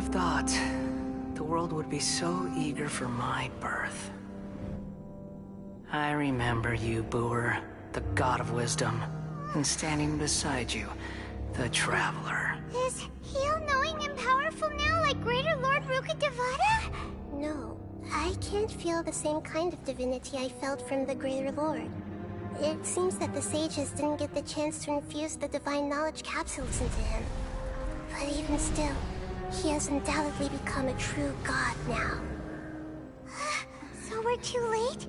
have thought the world would be so eager for my birth? I remember you, Booer, the god of wisdom, and standing beside you, the traveler. Is he all-knowing and powerful now, like Greater Lord Rukkhadevata? No, I can't feel the same kind of divinity I felt from the Greater Lord. It seems that the sages didn't get the chance to infuse the divine knowledge capsules into him. But even still, he has undoubtedly become a true god now. So we're too late?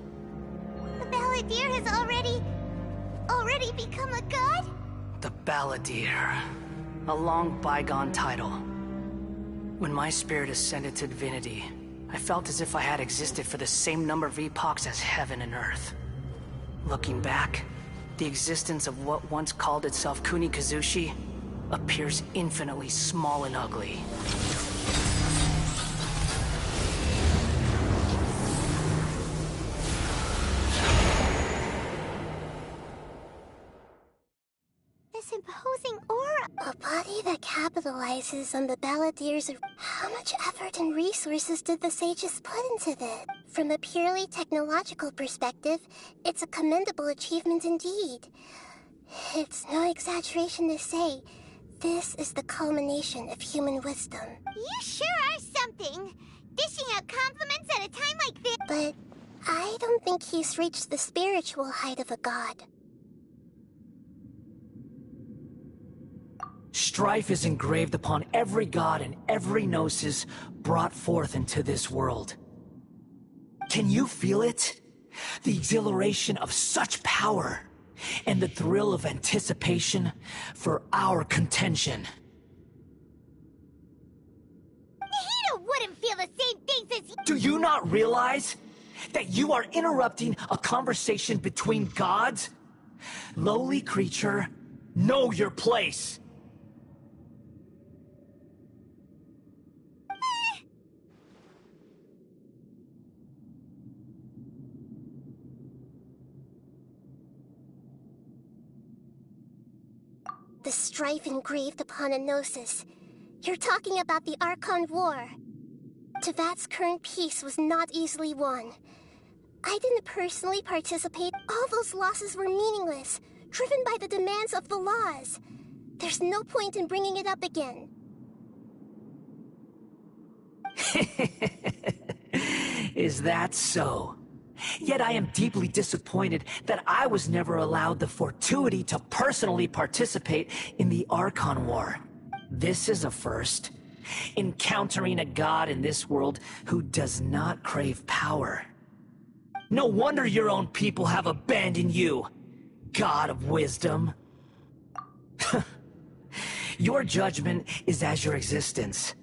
The Balladeer has already become a god? The Balladeer. A long bygone title. When my spirit ascended to divinity, I felt as if I had existed for the same number of epochs as heaven and earth. Looking back, the existence of what once called itself Kunikazushi appears infinitely small and ugly. This imposing aura. A body that capitalizes on the Balladeer's. How much effort and resources did the sages put into this? From a purely technological perspective, it's a commendable achievement indeed. It's no exaggeration to say, this is the culmination of human wisdom. You sure are something! Dishing out compliments at a time like this! But I don't think he's reached the spiritual height of a god. Strife is engraved upon every god and every gnosis brought forth into this world. Can you feel it? The exhilaration of such power, and the thrill of anticipation for our contention. Nahida wouldn't feel the same things as you. Do you not realize that you are interrupting a conversation between gods? Lowly creature, know your place. The strife engraved upon a gnosis. You're talking about the Archon War. Tevat's current peace was not easily won. I didn't personally participate. All those losses were meaningless, driven by the demands of the laws. There's no point in bringing it up again. Is that so? Yet I am deeply disappointed that I was never allowed the fortuity to personally participate in the Archon War. This is a first. Encountering a god in this world who does not crave power. No wonder your own people have abandoned you, god of wisdom. Your judgment is as your existence.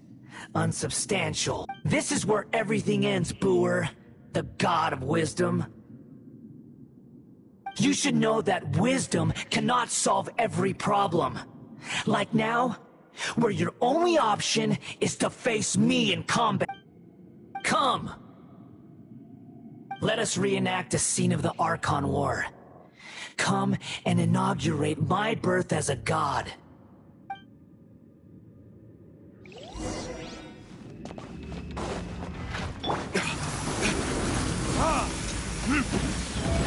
Unsubstantial. This is where everything ends, Booer. The god of wisdom. You should know that wisdom cannot solve every problem. Like now, where your only option is to face me in combat. Come! Let us reenact a scene of the Archon War. Come and inaugurate my birth as a god.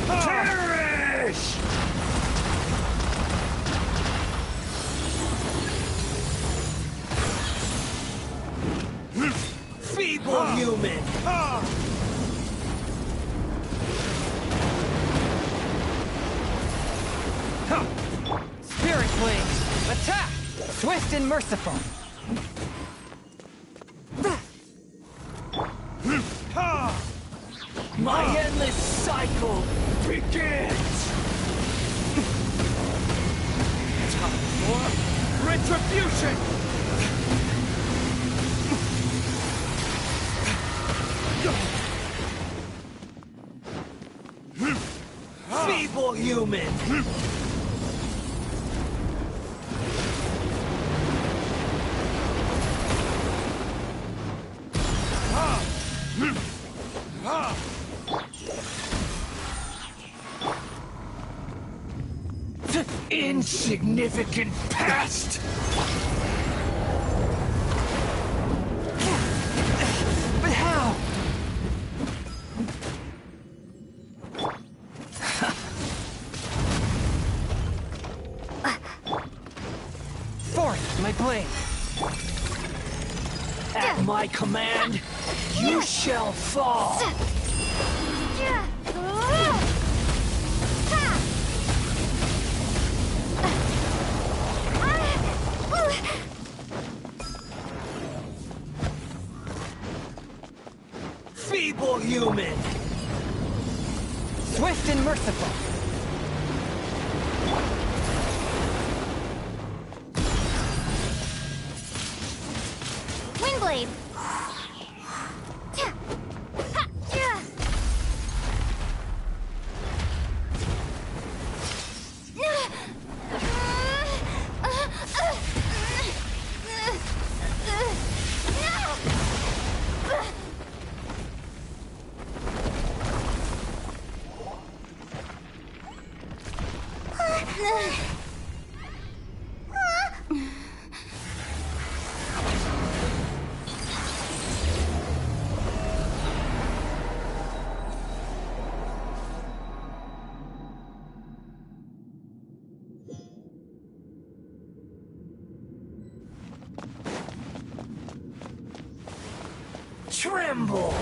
Perish! Feeble human! Spirit Wings! Attack! Swift and merciful! My endless cycle begins! Time for retribution! Feeble human! Insignificant pest! My blade. At my command, you shall fall. Feeble human! Swift and merciful. Windblade. Tremble!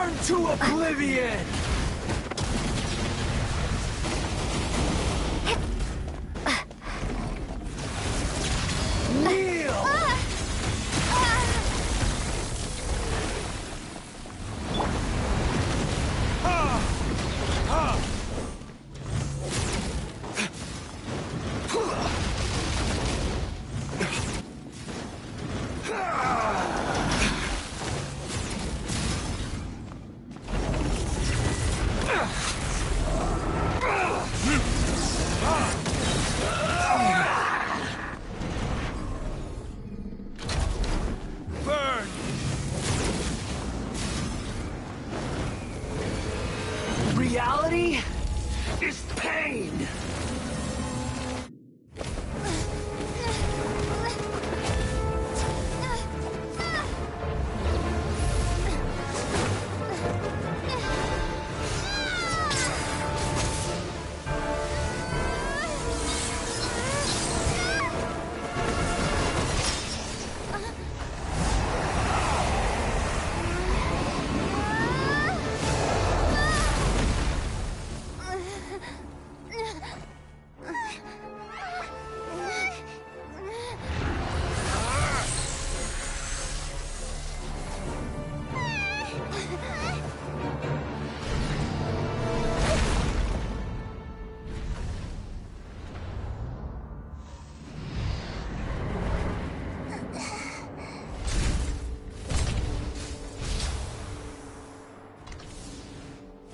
Burn to oblivion! Kneel! Reality is pain!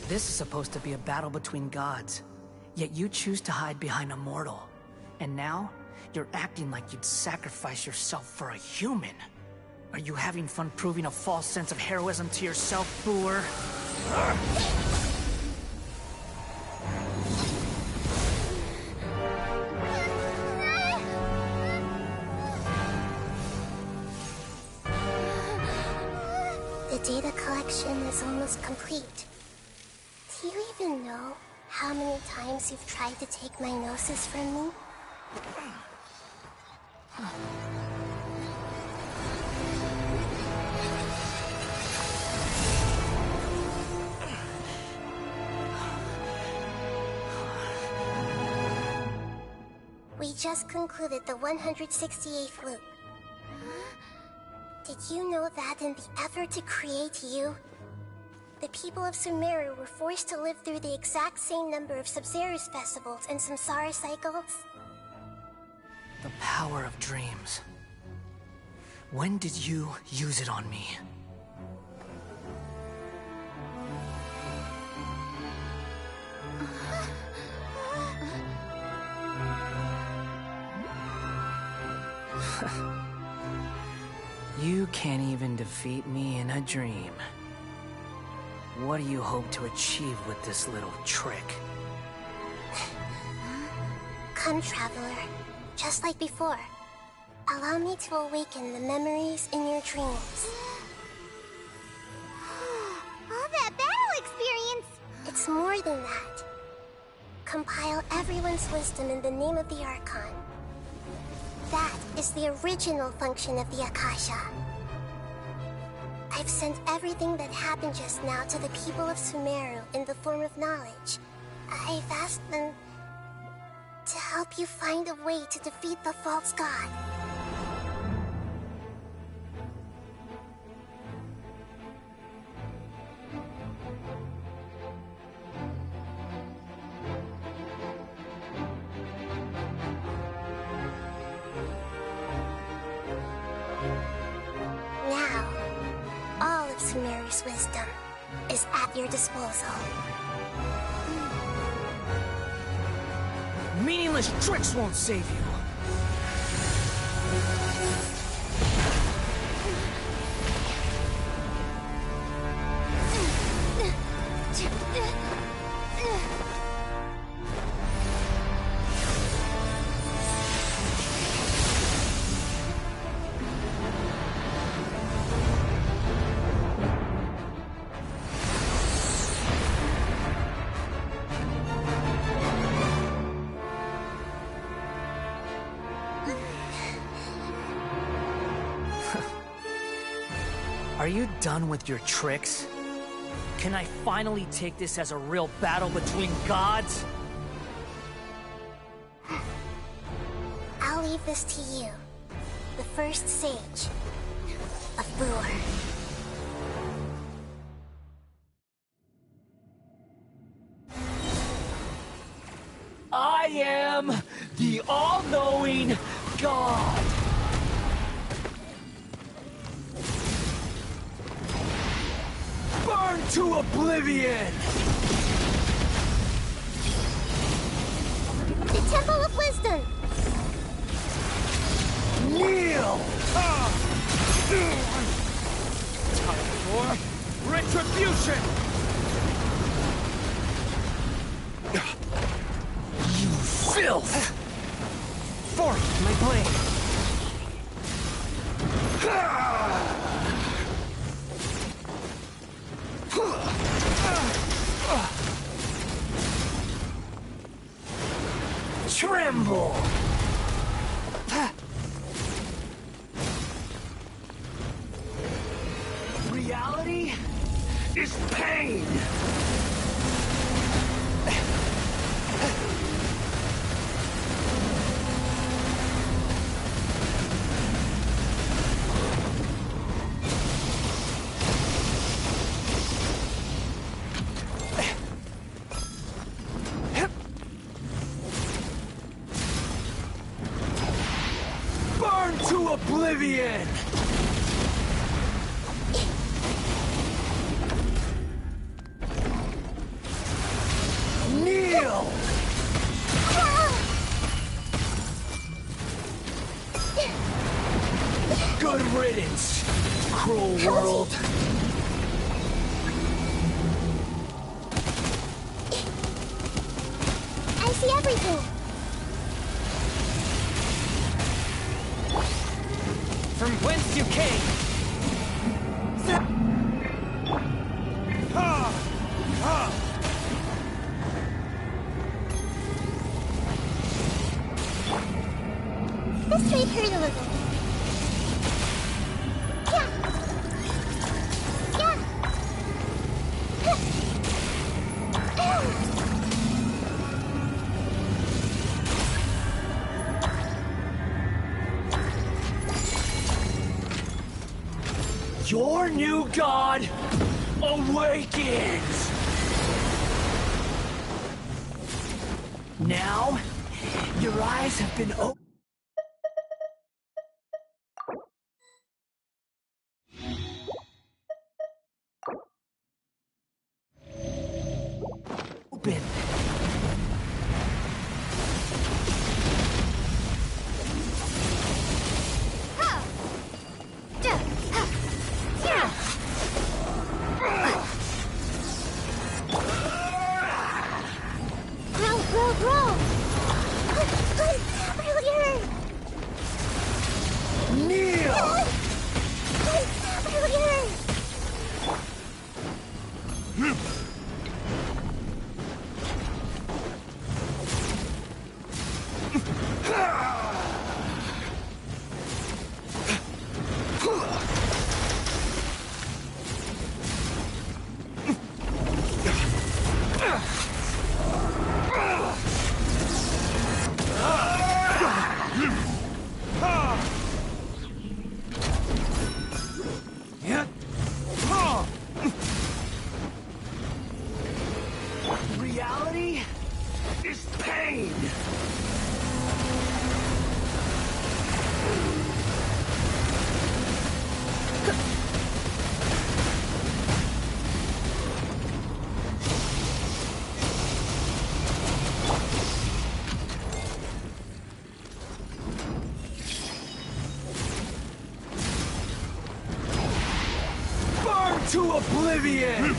This is supposed to be a battle between gods, yet you choose to hide behind a mortal. And now, you're acting like you'd sacrifice yourself for a human. Are you having fun proving a false sense of heroism to yourself, Booer? The data collection is almost complete. Do you even know how many times you've tried to take my gnosis from me? We just concluded the 168th loop. Did you know that in the effort to create you, the people of Sumeru were forced to live through the exact same number of Sub-Zerus festivals and Samsara cycles? The power of dreams. When did you use it on me? You can't even defeat me in a dream. What do you hope to achieve with this little trick? Come, Traveler. Just like before. Allow me to awaken the memories in your dreams. All that battle experience! It's more than that. Compile everyone's wisdom in the name of the Archon. That is the original function of the Akasha. I've sent everything that happened just now to the people of Sumeru in the form of knowledge. I've asked them to help you find a way to defeat the false god. Now, all of Sumeru's wisdom is at your disposal. Meaningless tricks won't save you. Are you done with your tricks? Can I finally take this as a real battle between gods? I'll leave this to you. The first sage of Boor. I am the all-knowing God. Burn to oblivion! The Temple of Wisdom! Kneel! Time for retribution! You filth! Force my blade! Tremble! Reality is pain! Burn to oblivion! Kneel! Good riddance, cruel world. I see everything! From whence you came! This trade hurt a little. Your new god awakens! Now, your eyes have been open. Grow! Earlier! Kneel! Earlier! Reality is pain! Burn to oblivion!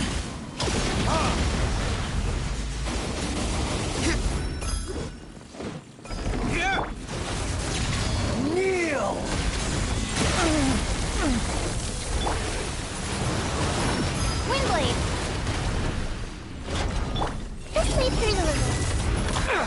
Kneel! Windblade! This trade hurt a little. Ha!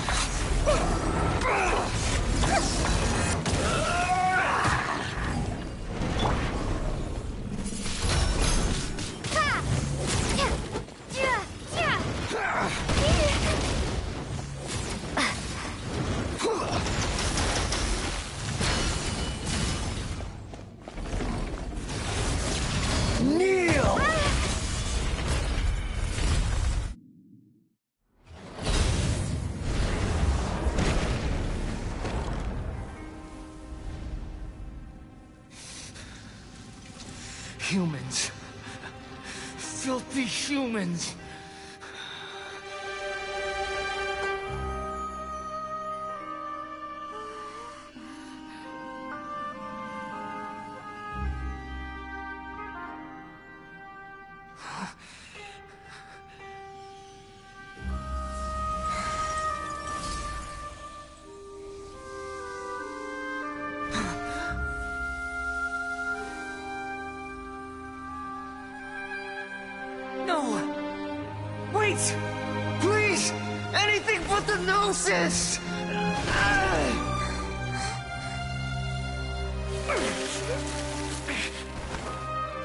Humans. Filthy humans. Wait! Please! Anything but the Gnosis!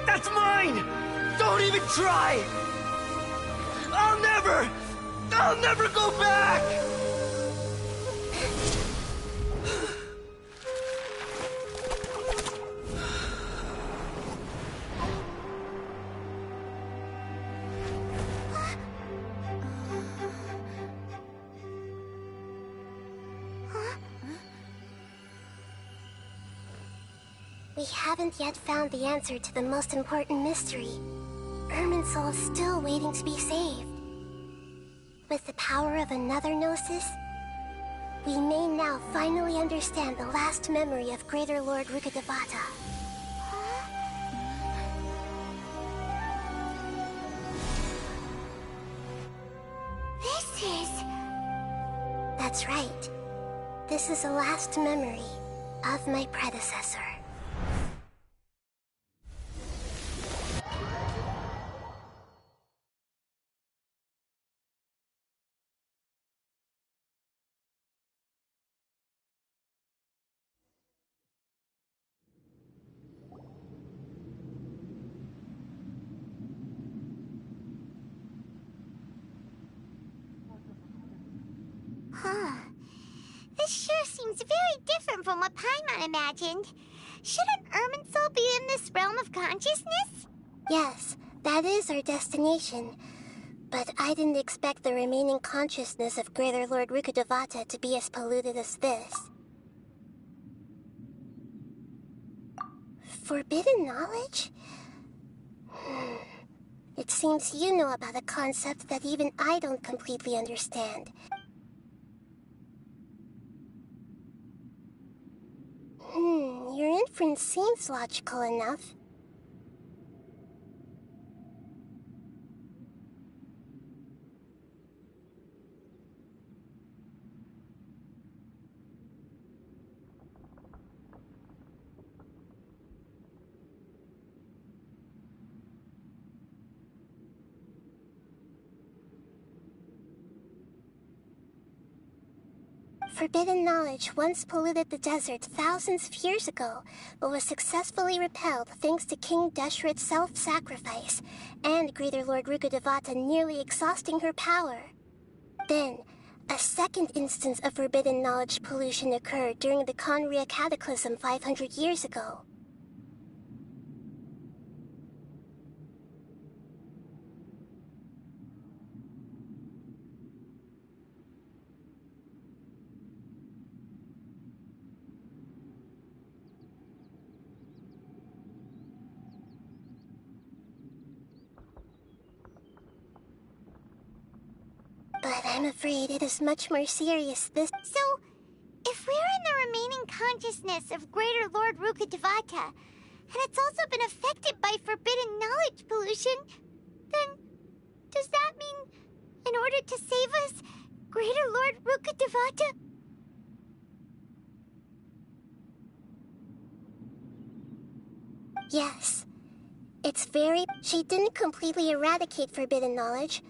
That's mine! Don't even try! I'll never go back! We haven't yet found the answer to the most important mystery. Irminsul is still waiting to be saved. With the power of another Gnosis, we may now finally understand the last memory of Greater Lord Rukkhadevata. This is... That's right. This is the last memory of my predecessor. Huh. This sure seems very different from what Paimon imagined. Shouldn't Irminsul be in this realm of consciousness? Yes, that is our destination. But I didn't expect the remaining consciousness of Greater Lord Rukkhadevata to be as polluted as this. Forbidden knowledge? It seems you know about a concept that even I don't completely understand. Your inference seems logical enough. Forbidden knowledge once polluted the desert thousands of years ago, but was successfully repelled thanks to King Deshret's self-sacrifice, and Greater Lord Rukkhadevata nearly exhausting her power. Then, a second instance of forbidden knowledge pollution occurred during the Conria Cataclysm 500 years ago. But I'm afraid it is much more serious this— So, if we're in the remaining consciousness of Greater Lord Rukkhadevata, and it's also been affected by forbidden knowledge pollution, then does that mean, in order to save us, Greater Lord Rukkhadevata? Yes. It's very— She didn't completely eradicate forbidden knowledge,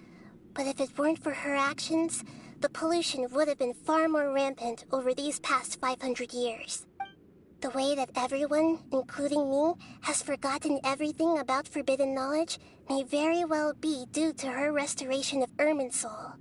but if it weren't for her actions, the pollution would have been far more rampant over these past 500 years. The way that everyone, including me, has forgotten everything about forbidden knowledge may very well be due to her restoration of Irminsul.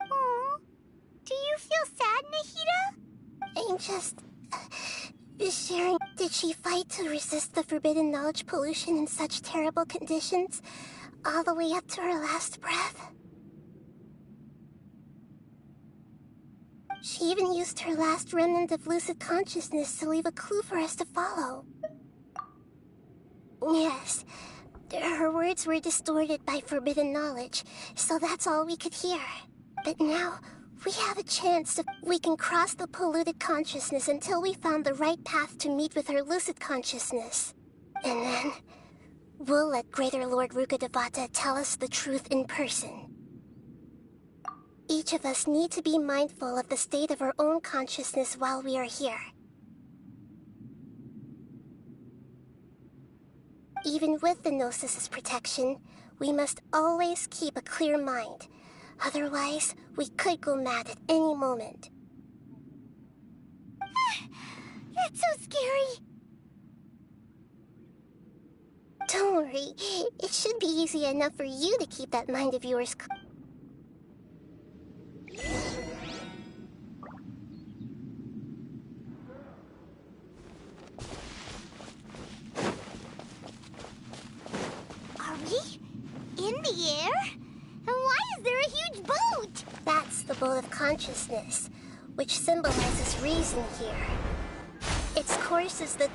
Aw, just... sharing... Did she fight to resist the forbidden knowledge pollution in such terrible conditions, all the way up to her last breath? She even used her last remnant of lucid consciousness to leave a clue for us to follow. Yes, her words were distorted by forbidden knowledge, so that's all we could hear. But now, we have a chance to... We can cross the polluted consciousness until we found the right path to meet with her lucid consciousness. And then, we'll let Greater Lord Rukkhadevata tell us the truth in person. Each of us need to be mindful of the state of our own consciousness while we are here. Even with the Gnosis' protection, we must always keep a clear mind. Otherwise, we could go mad at any moment. That's so scary. Don't worry, it should be easy enough for you to keep that mind of yours. Are we in the air? And why is there a huge boat? That's the boat of consciousness, which symbolizes reason here. Its course is the...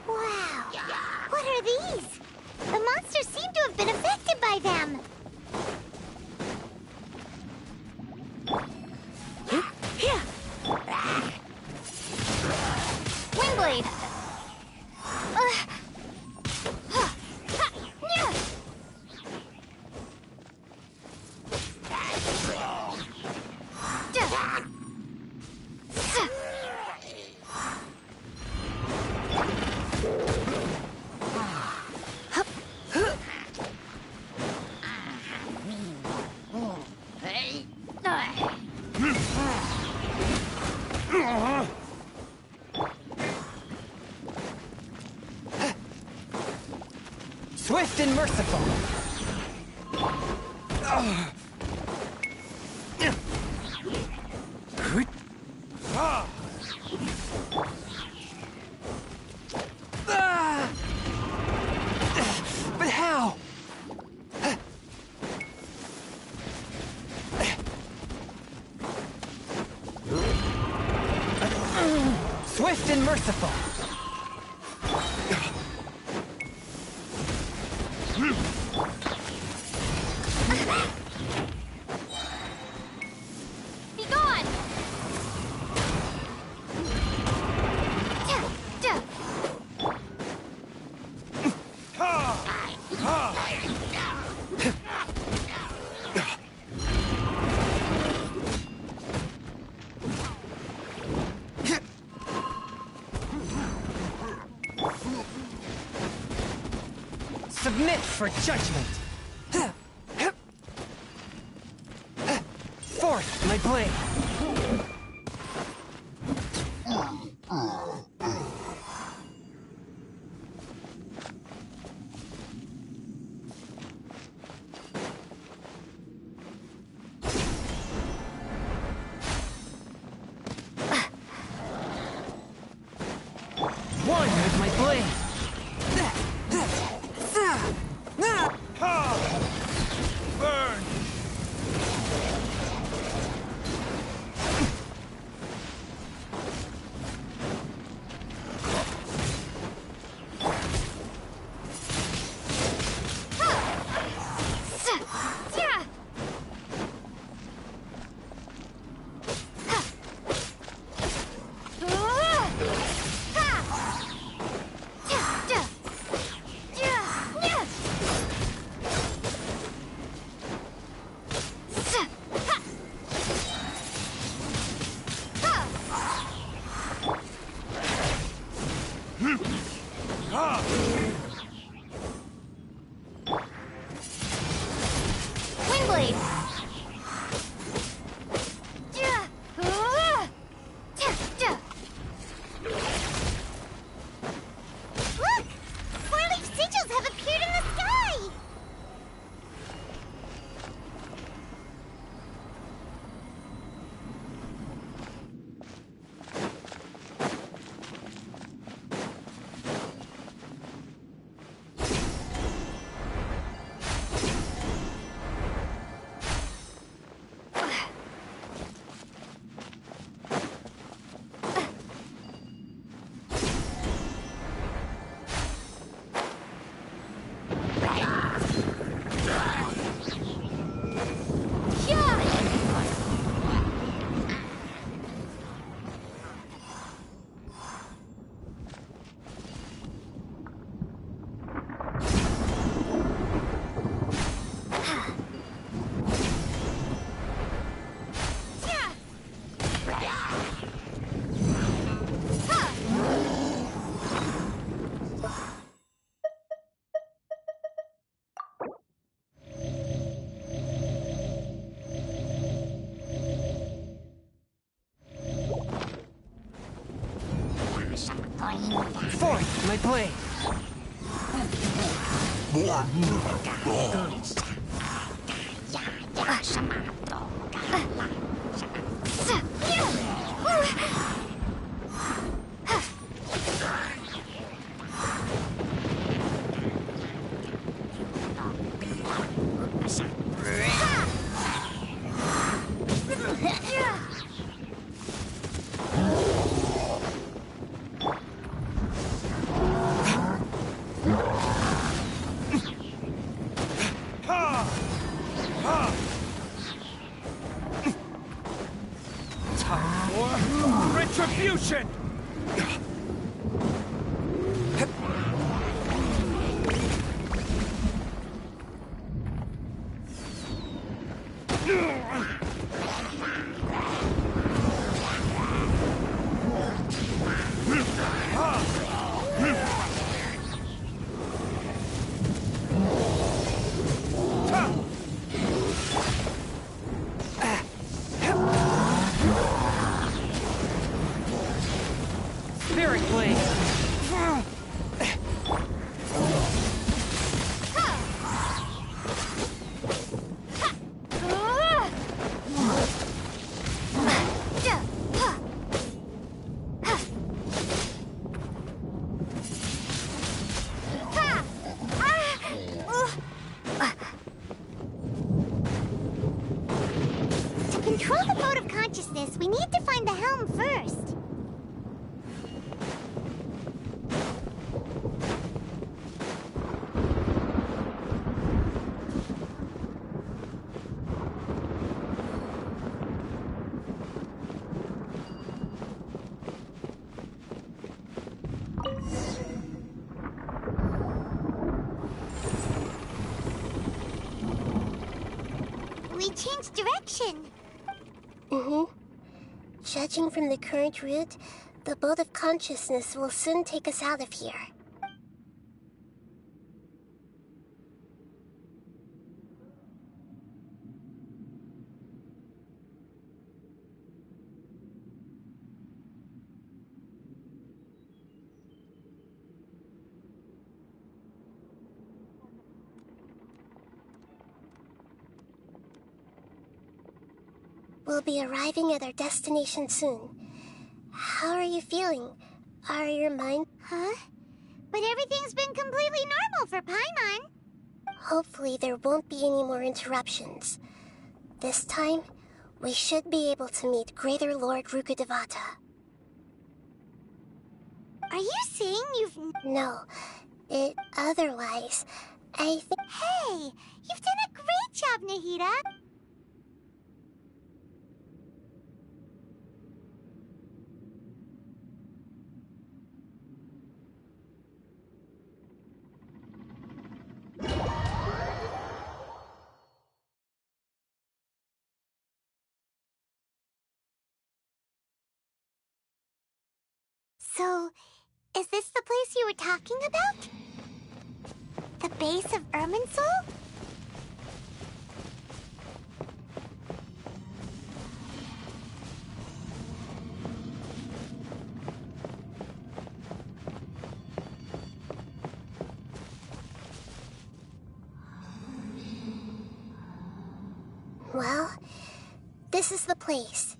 Wow. What are these? The monsters seem to have been affected by them. Windblade. Swift and merciful. But how? Swift and merciful. Be gone! Submit for judgment. Forth my blade. One with my blade. Burn! Windblade! Look! Four-leaf sigils have appeared in the sky! Fourth, my blade. Time for retribution! Spirit blade. To control the boat of consciousness, we need to find the helm first. We changed direction. Judging from the current route, the boat of consciousness will soon take us out of here. We'll be arriving at our destination soon. How are you feeling? Are your mind... Huh? But everything's been completely normal for Paimon. Hopefully there won't be any more interruptions. This time, we should be able to meet Greater Lord Rukkhadevata. Are you saying you've... No, otherwise, I think... Hey, you've done a great job, Nahida. So, is this the place you were talking about? The base of Irminsul? Well, this is the place.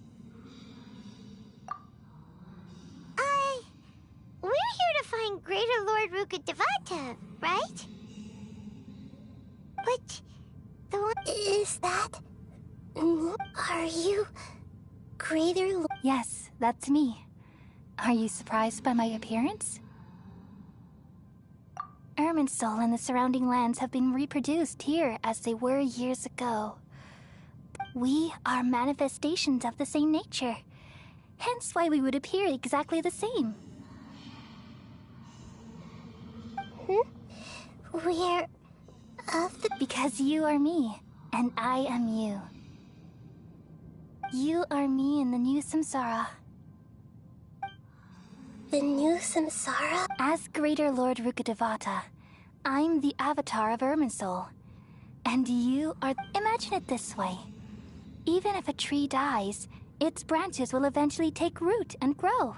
We're here to find Greater Lord Rukkhadevata, right? But the one... Is that... Are you... Greater Lord... Yes, that's me. Are you surprised by my appearance? Irminsul and the surrounding lands have been reproduced here as they were years ago. We are manifestations of the same nature, hence why we would appear exactly the same. We're... of the... Because you are me, and I am you. You are me in the new samsara. The new samsara? As Greater Lord Rukkhadevata, I'm the avatar of Irminsul. And you are... Imagine it this way. Even if a tree dies, its branches will eventually take root and grow.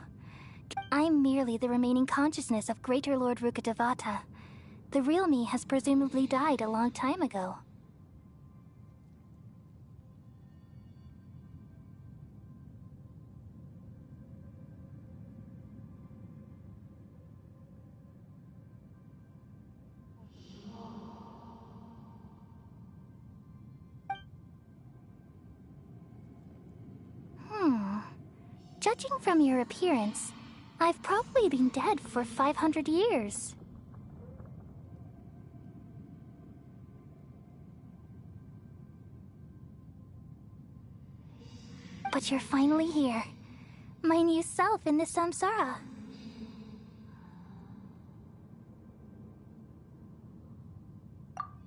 I'm merely the remaining consciousness of Greater Lord Rukkhadevata. The real me has presumably died a long time ago. Judging from your appearance, I've probably been dead for 500 years. But you're finally here. My new self in the samsara.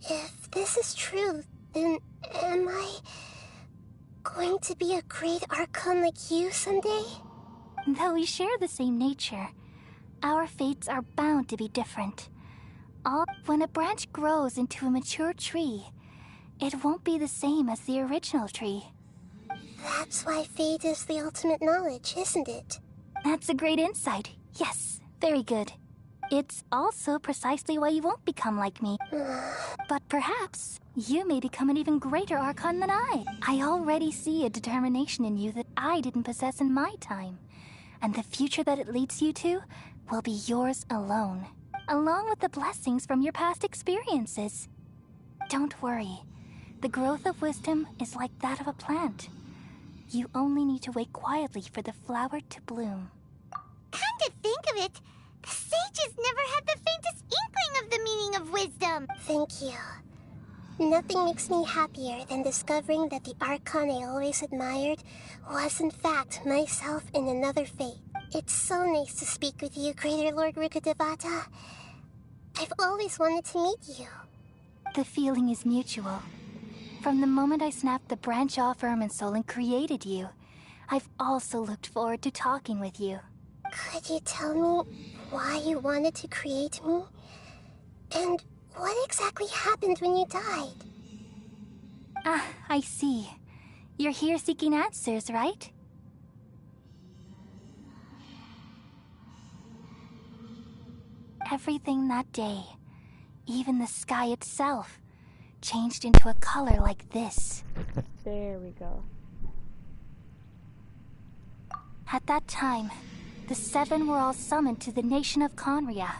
If this is true, then am I going to be a great Archon like you someday? Though we share the same nature, our fates are bound to be different. When a branch grows into a mature tree, it won't be the same as the original tree. That's why fate is the ultimate knowledge, isn't it? That's a great insight. Yes, very good. It's also precisely why you won't become like me. But perhaps you may become an even greater Archon than I. I already see a determination in you that I didn't possess in my time. And the future that it leads you to will be yours alone, along with the blessings from your past experiences. Don't worry. The growth of wisdom is like that of a plant. You only need to wait quietly for the flower to bloom. Come to think of it, the sages never had the faintest inkling of the meaning of wisdom. Thank you. Nothing makes me happier than discovering that the Archon I always admired was in fact myself in another fate. It's so nice to speak with you, Greater Lord Rukkhadevata. I've always wanted to meet you. The feeling is mutual. From the moment I snapped the branch off Irminsul and created you, I've also looked forward to talking with you. Could you tell me why you wanted to create me? And what exactly happened when you died? Ah, I see. You're here seeking answers, right? Everything that day, even the sky itself, changed into a color like this. There we go. At that time, the seven were all summoned to the nation of Conria.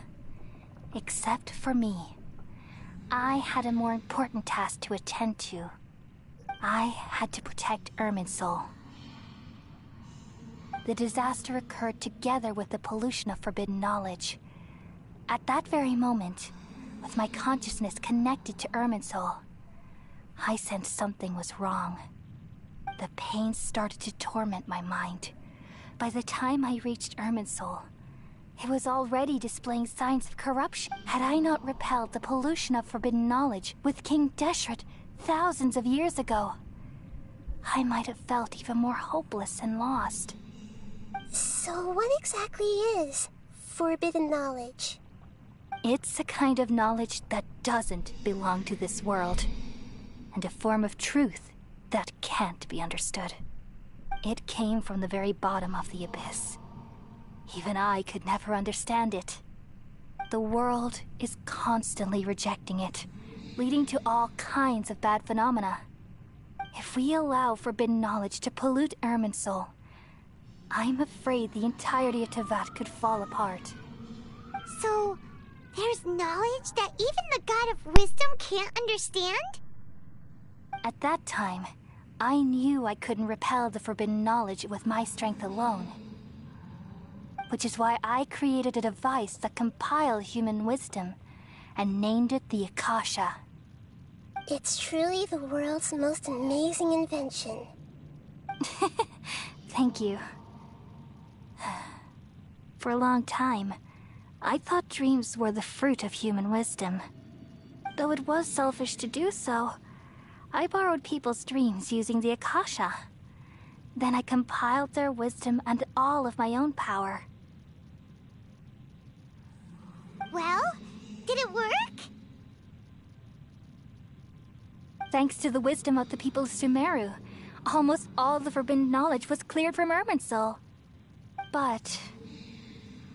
Except for me. I had a more important task to attend to. I had to protect Irminsul. The disaster occurred together with the pollution of forbidden knowledge. At that very moment, with my consciousness connected to Irminsul, I sensed something was wrong. The pain started to torment my mind. By the time I reached Irminsul, it was already displaying signs of corruption. Had I not repelled the pollution of forbidden knowledge with King Deshret thousands of years ago, I might have felt even more hopeless and lost. So what exactly is forbidden knowledge? It's a kind of knowledge that doesn't belong to this world, and a form of truth that can't be understood. It came from the very bottom of the abyss. Even I could never understand it. The world is constantly rejecting it, leading to all kinds of bad phenomena. If we allow forbidden knowledge to pollute Irminsul, I'm afraid the entirety of Tevat could fall apart. So, there's knowledge that even the God of Wisdom can't understand? At that time, I knew I couldn't repel the forbidden knowledge with my strength alone. Which is why I created a device that compiled human wisdom and named it the Akasha. It's truly the world's most amazing invention. Thank you. For a long time, I thought dreams were the fruit of human wisdom. Though it was selfish to do so, I borrowed people's dreams using the Akasha. Then I compiled their wisdom and all of my own power. Well, did it work? Thanks to the wisdom of the people of Sumeru, almost all the forbidden knowledge was cleared from Irminsul. But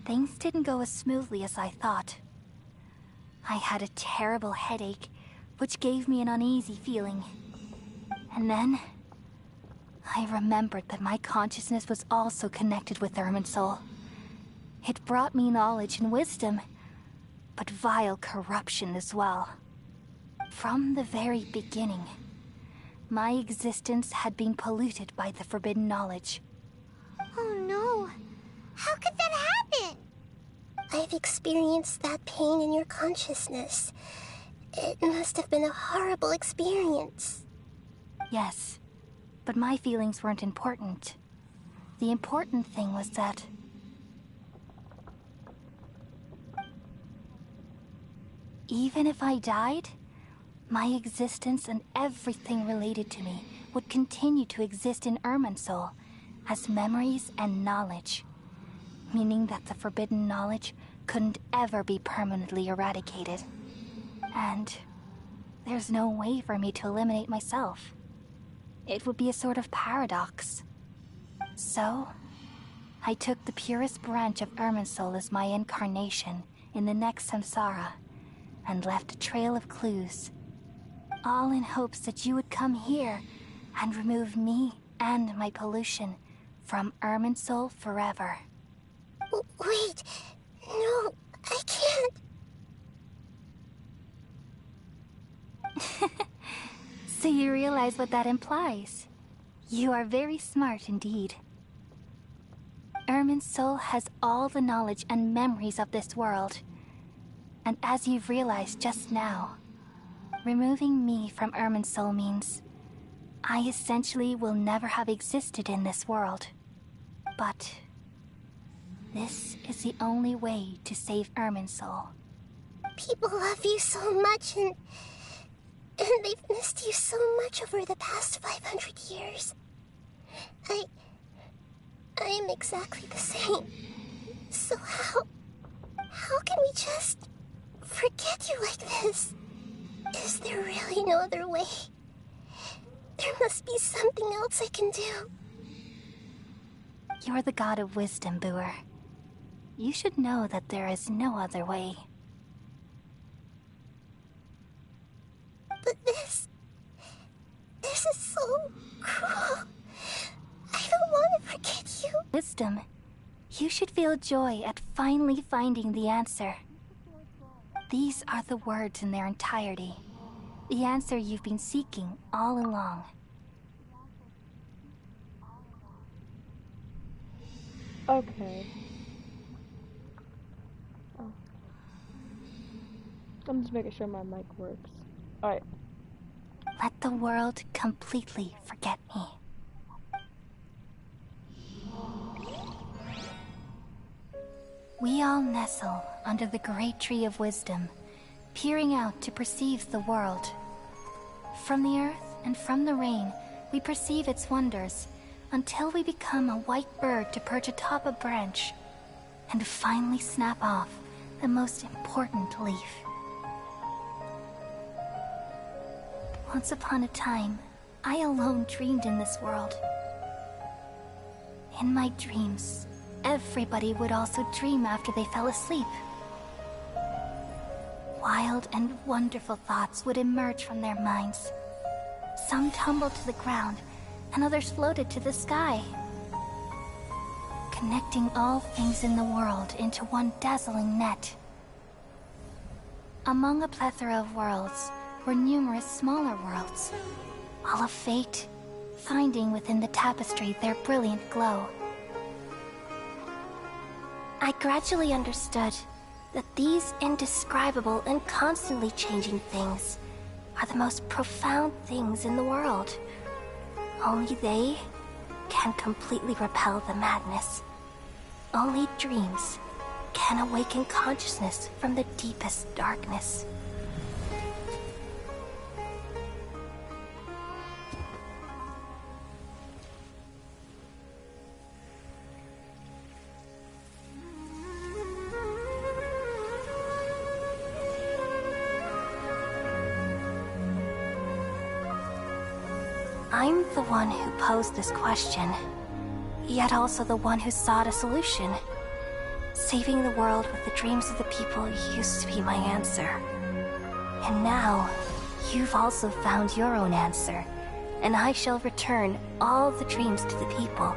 things didn't go as smoothly as I thought. I had a terrible headache, which gave me an uneasy feeling. And then, I remembered that my consciousness was also connected with Irminsul. It brought me knowledge and wisdom, but vile corruption as well. From the very beginning, my existence had been polluted by the forbidden knowledge. Oh no! How could that happen? I've experienced that pain in your consciousness. It must have been a horrible experience. Yes, but my feelings weren't important. The important thing was that even if I died, my existence and everything related to me would continue to exist in Irminsul as memories and knowledge, meaning that the forbidden knowledge couldn't ever be permanently eradicated. And there's no way for me to eliminate myself. It would be a sort of paradox. So, I took the purest branch of Irminsul as my incarnation in the next samsara, and left a trail of clues, all in hopes that you would come here and remove me and my pollution from Irminsul forever. Wait, no, I can't. So you realize what that implies? You are very smart indeed. Irminsul has all the knowledge and memories of this world. And as you've realized just now, removing me from Irminsul means I essentially will never have existed in this world. But this is the only way to save Irminsul. People love you so much, and they've missed you so much over the past 500 years. I am exactly the same. So how can we just forget you like this? Is there really no other way? There must be something else I can do. You're the god of wisdom, Booer. You should know that there is no other way. But this is so cruel. I don't want to forget you. Wisdom, you should feel joy at finally finding the answer. These are the words in their entirety. The answer you've been seeking all along. Okay. Oh. I'm just making sure my mic works. Alright. Let the world completely forget me. We all nestle under the great tree of wisdom, peering out to perceive the world. From the earth and from the rain, we perceive its wonders, until we become a white bird to perch atop a branch, and finally snap off the most important leaf. Once upon a time, I alone dreamed in this world. In my dreams, everybody would also dream after they fell asleep. Wild and wonderful thoughts would emerge from their minds. Some tumbled to the ground, and others floated to the sky, connecting all things in the world into one dazzling net. Among a plethora of worlds were numerous smaller worlds, all of fate, finding within the tapestry their brilliant glow. I gradually understood that these indescribable and constantly changing things are the most profound things in the world. Only they can completely repel the madness. Only dreams can awaken consciousness from the deepest darkness. I'm the one who posed this question, yet also the one who sought a solution. Saving the world with the dreams of the people used to be my answer. And now, you've also found your own answer, and I shall return all the dreams to the people.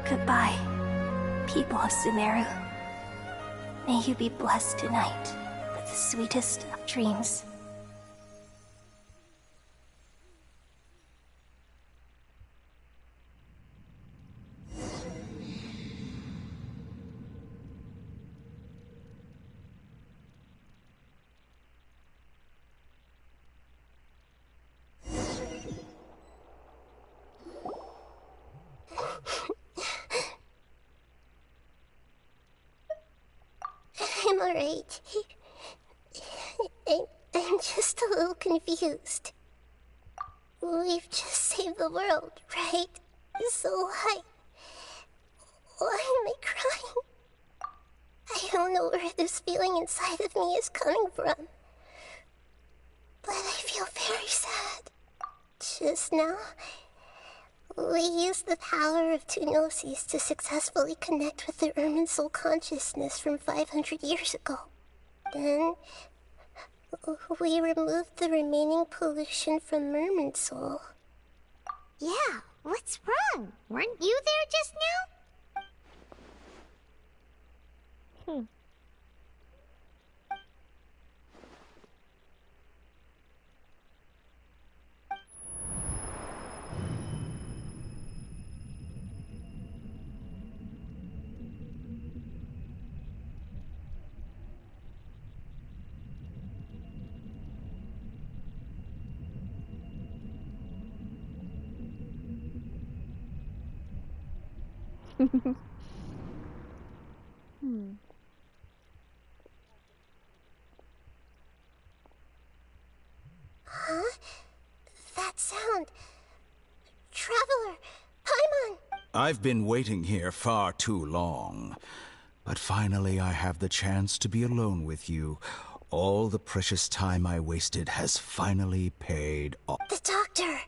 Goodbye, people of Sumeru. May you be blessed tonight with the sweetest of dreams. I'm alright. I'm just a little confused. We've just saved the world, right? So why am I crying? I don't know where this feeling inside of me is coming from. But I feel very sad. Just now, we used the power of two gnosis to successfully connect with the Ermin soul consciousness from 500 years ago. Then, we removed the remaining pollution from Merman soul. Yeah, what's wrong? Weren't you there just now? Huh? That sound. Traveler! Paimon! I've been waiting here far too long. But finally I have the chance to be alone with you. All the precious time I wasted has finally paid off. The doctor!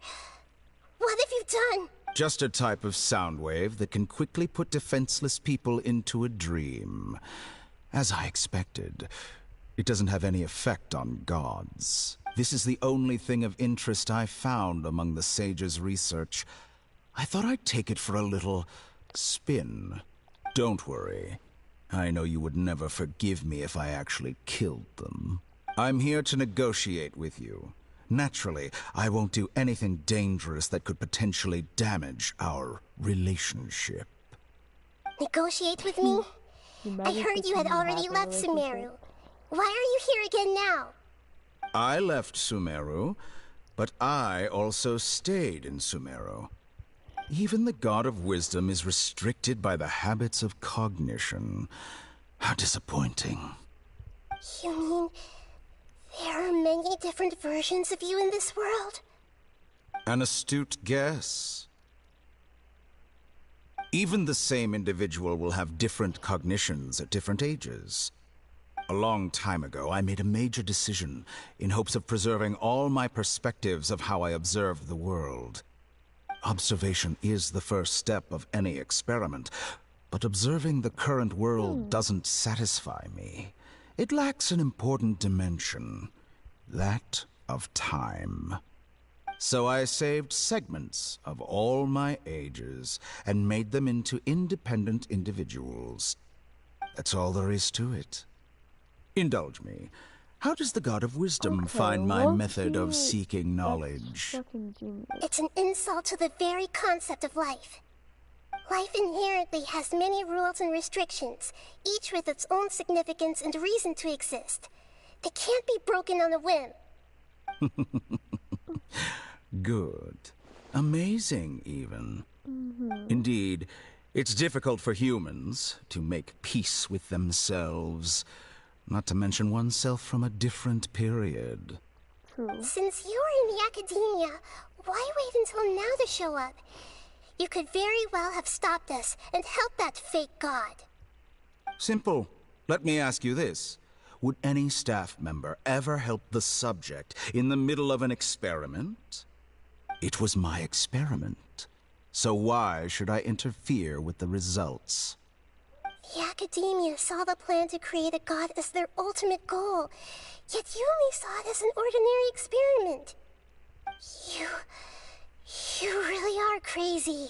What have you done? Just a type of sound wave that can quickly put defenseless people into a dream. As I expected, it doesn't have any effect on gods. This is the only thing of interest I found among the sage's research. I thought I'd take it for a little spin. Don't worry. I know you would never forgive me if I actually killed them. I'm here to negotiate with you. Naturally, I won't do anything dangerous that could potentially damage our relationship. Negotiate with me? I heard you had already left Sumeru. Why are you here again now? I left Sumeru, but I also stayed in Sumeru. Even the God of Wisdom is restricted by the habits of cognition. How disappointing. You mean there are many different versions of you in this world? An astute guess. Even the same individual will have different cognitions at different ages. A long time ago, I made a major decision in hopes of preserving all my perspectives of how I observed the world. Observation is the first step of any experiment, but observing the current world doesn't satisfy me. It lacks an important dimension, that of time. So I saved segments of all my ages and made them into independent individuals. That's all there is to it. Indulge me. How does the God of Wisdom find my method of seeking knowledge? It's an insult to the very concept of life. Life inherently has many rules and restrictions, each with its own significance and reason to exist. They can't be broken on a whim. Good. Amazing, even. Indeed, it's difficult for humans to make peace with themselves, not to mention oneself from a different period. Since you were in the academia, why wait until now to show up? You could very well have stopped us and helped that fake god. Simple. Let me ask you this. Would any staff member ever help the subject in the middle of an experiment? It was my experiment. So why should I interfere with the results? The Academia saw the plan to create a god as their ultimate goal, yet you only saw it as an ordinary experiment. You really are crazy.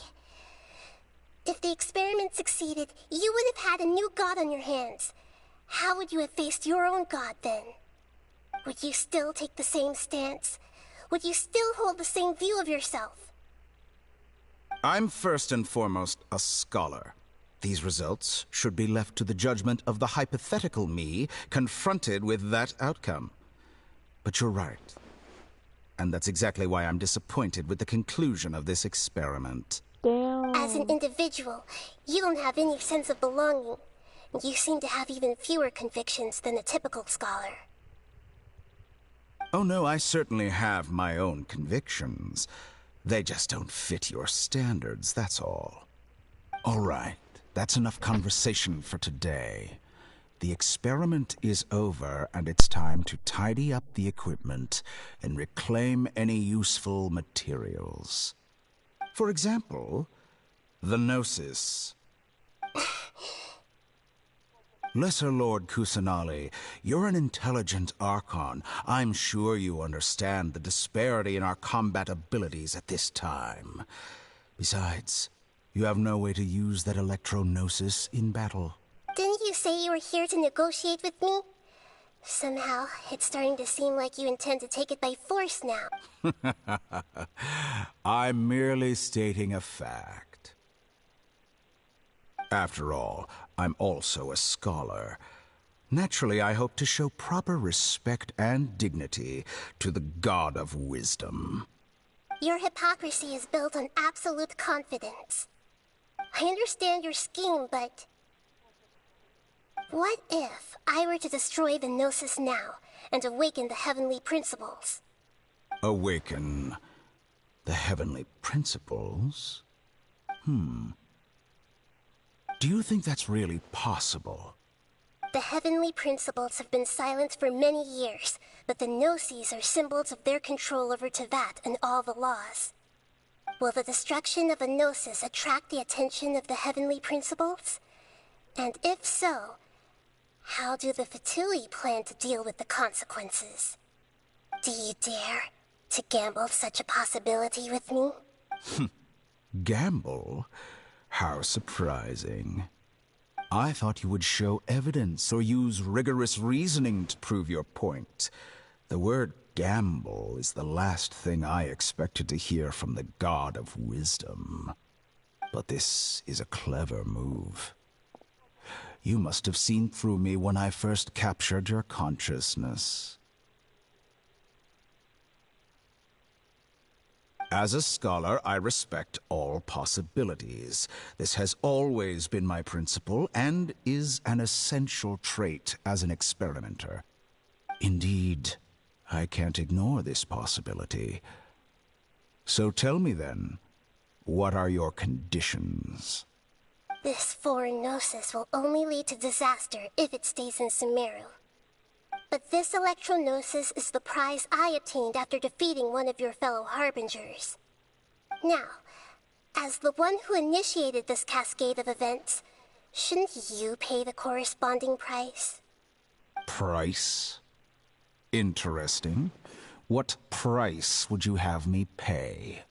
If the experiment succeeded, you would have had a new god on your hands. How would you have faced your own god then? Would you still take the same stance? Would you still hold the same view of yourself? I'm first and foremost a scholar. These results should be left to the judgment of the hypothetical me confronted with that outcome. But you're right. And that's exactly why I'm disappointed with the conclusion of this experiment. Damn. As an individual, you don't have any sense of belonging. You seem to have even fewer convictions than a typical scholar. Oh no, I certainly have my own convictions. They just don't fit your standards, that's all. All right, that's enough conversation for today. The experiment is over, and it's time to tidy up the equipment and reclaim any useful materials. For example, the Gnosis. Lesser Lord Kusanali, you're an intelligent Archon. I'm sure you understand the disparity in our combat abilities at this time. Besides, you have no way to use that Electro-Gnosis in battle. Didn't you say you were here to negotiate with me? Somehow, it's starting to seem like you intend to take it by force now. I'm merely stating a fact. After all, I'm also a scholar. Naturally, I hope to show proper respect and dignity to the God of Wisdom. Your hypocrisy is built on absolute confidence. I understand your scheme, but... what if I were to destroy the Gnosis now and awaken the heavenly principles? Awaken the heavenly principles? Do you think that's really possible? The heavenly principles have been silent for many years, but the Gnosis are symbols of their control over Teyvat and all the laws. Will the destruction of a Gnosis attract the attention of the heavenly principles? And if so, how do the Fatui plan to deal with the consequences? Do you dare to gamble such a possibility with me? Gamble? How surprising. I thought you would show evidence or use rigorous reasoning to prove your point. The word gamble is the last thing I expected to hear from the God of Wisdom. But this is a clever move. You must have seen through me when I first captured your consciousness. As a scholar, I respect all possibilities. This has always been my principle and is an essential trait as an experimenter. Indeed, I can't ignore this possibility. So tell me then, what are your conditions? This foreign Gnosis will only lead to disaster if it stays in Sumeru. But this Electro-Gnosis is the prize I obtained after defeating one of your fellow Harbingers. Now, as the one who initiated this cascade of events, shouldn't you pay the corresponding price? Price? Interesting. What price would you have me pay?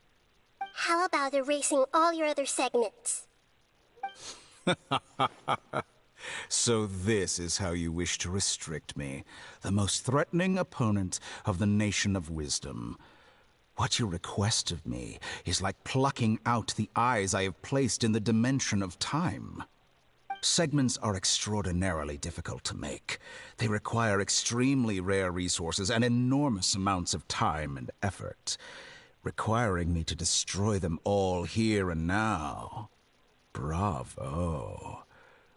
How about erasing all your other segments? So this is how you wish to restrict me, the most threatening opponent of the Nation of Wisdom. What you request of me is like plucking out the eyes I have placed in the dimension of time. Segments are extraordinarily difficult to make. They require extremely rare resources and enormous amounts of time and effort, requiring me to destroy them all here and now. Bravo.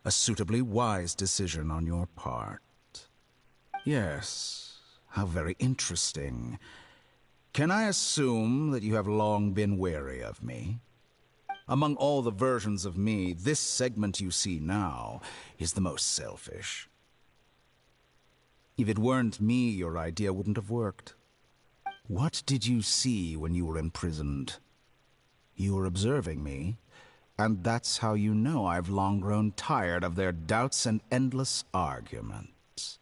A suitably wise decision on your part. Yes, how very interesting. Can I assume that you have long been wary of me? Among all the versions of me, this segment you see now is the most selfish. If it weren't me, your idea wouldn't have worked. What did you see when you were imprisoned? You were observing me, and that's how you know I've long grown tired of their doubts and endless arguments.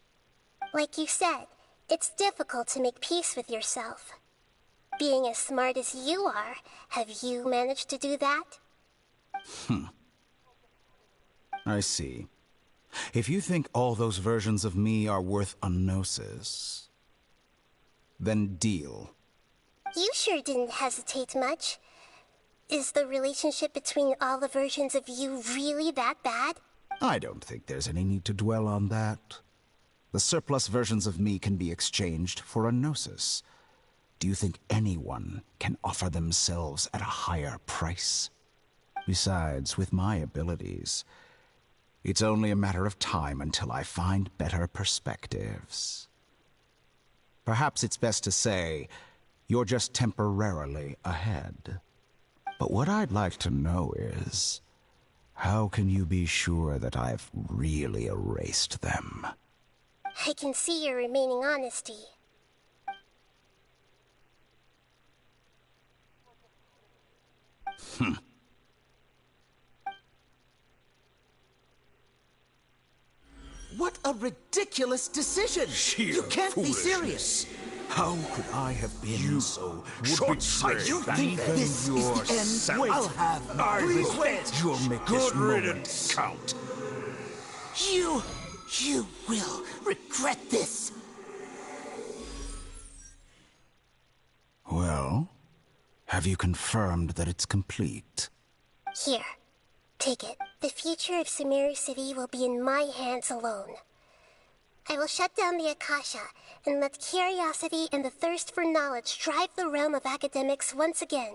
Like you said, it's difficult to make peace with yourself. Being as smart as you are, have you managed to do that? I see. If you think all those versions of me are worth a gnosis, then deal. You sure didn't hesitate much. Is the relationship between all the versions of you really that bad? I don't think there's any need to dwell on that. The surplus versions of me can be exchanged for a gnosis. Do you think anyone can offer themselves at a higher price? Besides, with my abilities, it's only a matter of time until I find better perspectives. Perhaps it's best to say, you're just temporarily ahead. But what I'd like to know is, how can you be sure that I've really erased them? I can see your remaining honesty. What a ridiculous decision! You can't be serious! How could I have been so short-sighted? You think this is the end? I'll have none. Please wait! You'll make this moment count. You will regret this! Well, have you confirmed that it's complete? Here, take it. The future of Sumeru City will be in my hands alone. I will shut down the Akasha and let curiosity and the thirst for knowledge drive the realm of academics once again.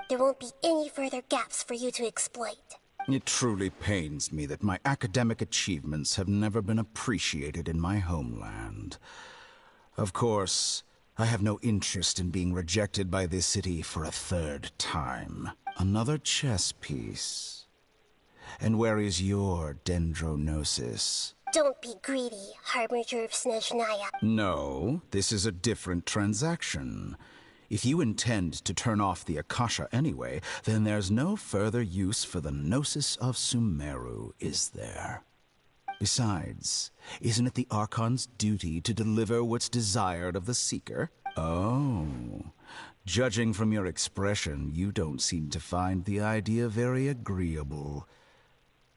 There won't be any further gaps for you to exploit. It truly pains me that my academic achievements have never been appreciated in my homeland. Of course, I have no interest in being rejected by this city for a third time. Another chess piece. And where is your dendronosis? Don't be greedy, Harbinger of Snezhnaya. No, this is a different transaction. If you intend to turn off the Akasha anyway, then there's no further use for the Gnosis of Sumeru, is there? Besides, isn't it the Archon's duty to deliver what's desired of the Seeker? Oh, judging from your expression, you don't seem to find the idea very agreeable.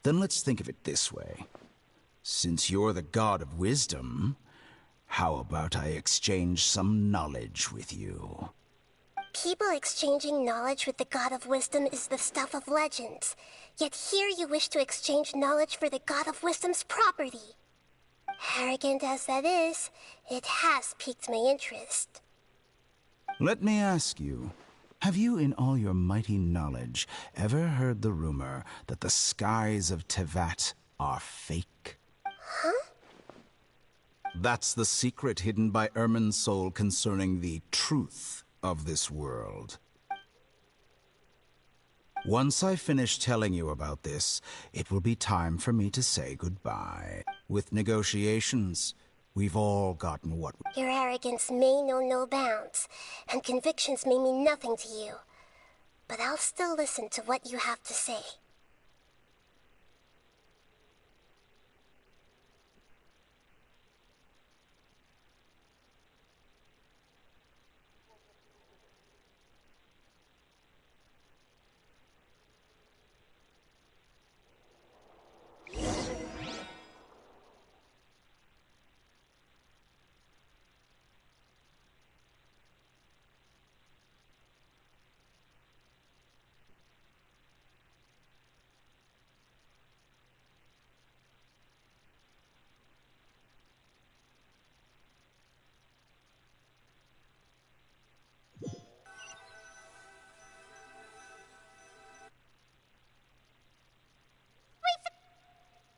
Then let's think of it this way. Since you're the god of wisdom, how about I exchange some knowledge with you? People exchanging knowledge with the God of Wisdom is the stuff of legends. Yet here you wish to exchange knowledge for the God of Wisdom's property. Arrogant as that is, it has piqued my interest. Let me ask you, have you in all your mighty knowledge ever heard the rumor that the skies of Tevat are fake? Huh? That's the secret hidden by Irminsul concerning the truth of this world. Once I finish telling you about this, it will be time for me to say goodbye. With negotiations, we've all gotten what Your arrogance may know no bounds, and convictions may mean nothing to you. But I'll still listen to what you have to say.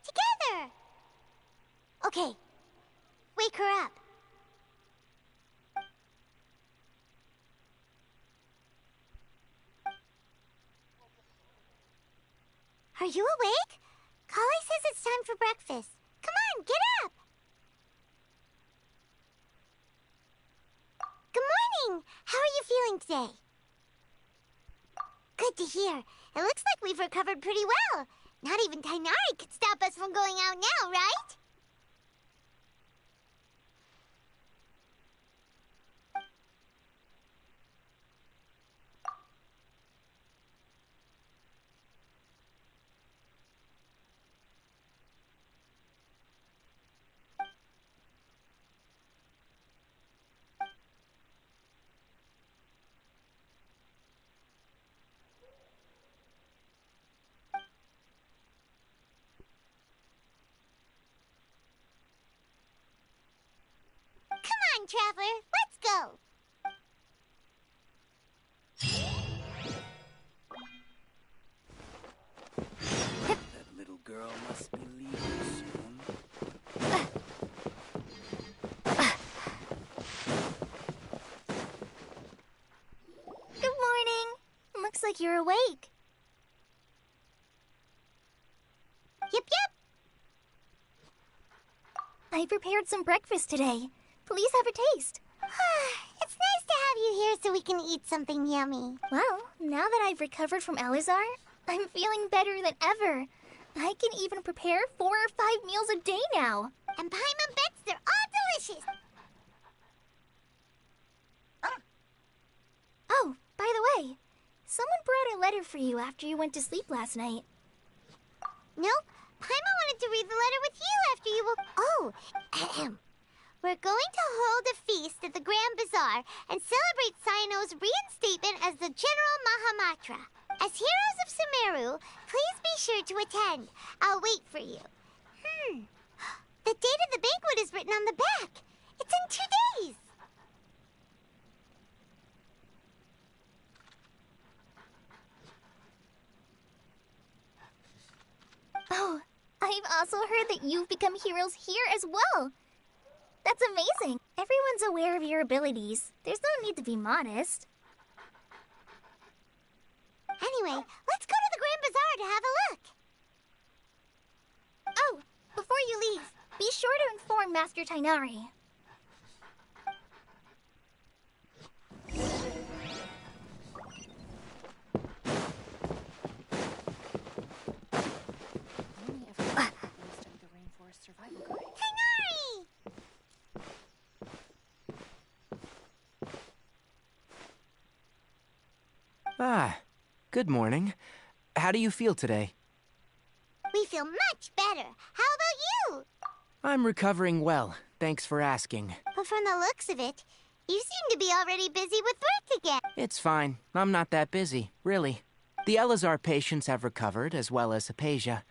Together! Okay. Wake her up. Are you awake? Kali says it's time for breakfast. Come on, get up! Good morning! How are you feeling today? Good to hear. It looks like we've recovered pretty well. Not even Tainari could stop us from going out now, right? Come on, Traveler, let's go! That little girl must be leaving soon. Good morning. Looks like you're awake. Yep, yep. I prepared some breakfast today. Please have a taste. It's nice to have you here so we can eat something yummy. Well, now that I've recovered from Alizar, I'm feeling better than ever. I can even prepare 4 or 5 meals a day now. And Paimon bets they're all delicious. Oh, by the way, someone brought a letter for you after you went to sleep last night. Nope. Paimon wanted to read the letter with you after you woke... Oh, ahem. We're going to hold a feast at the Grand Bazaar and celebrate Sino's reinstatement as the General Mahamatra. As heroes of Sumeru, please be sure to attend. I'll wait for you. The date of the banquet is written on the back. It's in 2 days. Oh, I've also heard that you've become heroes here as well. That's amazing. Everyone's aware of your abilities. There's no need to be modest. Anyway, let's go to the Grand Bazaar to have a look. Oh, before you leave, be sure to inform Master Tainari. Tainari! Ah, good morning. How do you feel today? We feel much better. How about you? I'm recovering well, thanks for asking. But from the looks of it, you seem to be already busy with work again. It's fine. I'm not that busy, really. The Elazar patients have recovered, as well as Hypatia.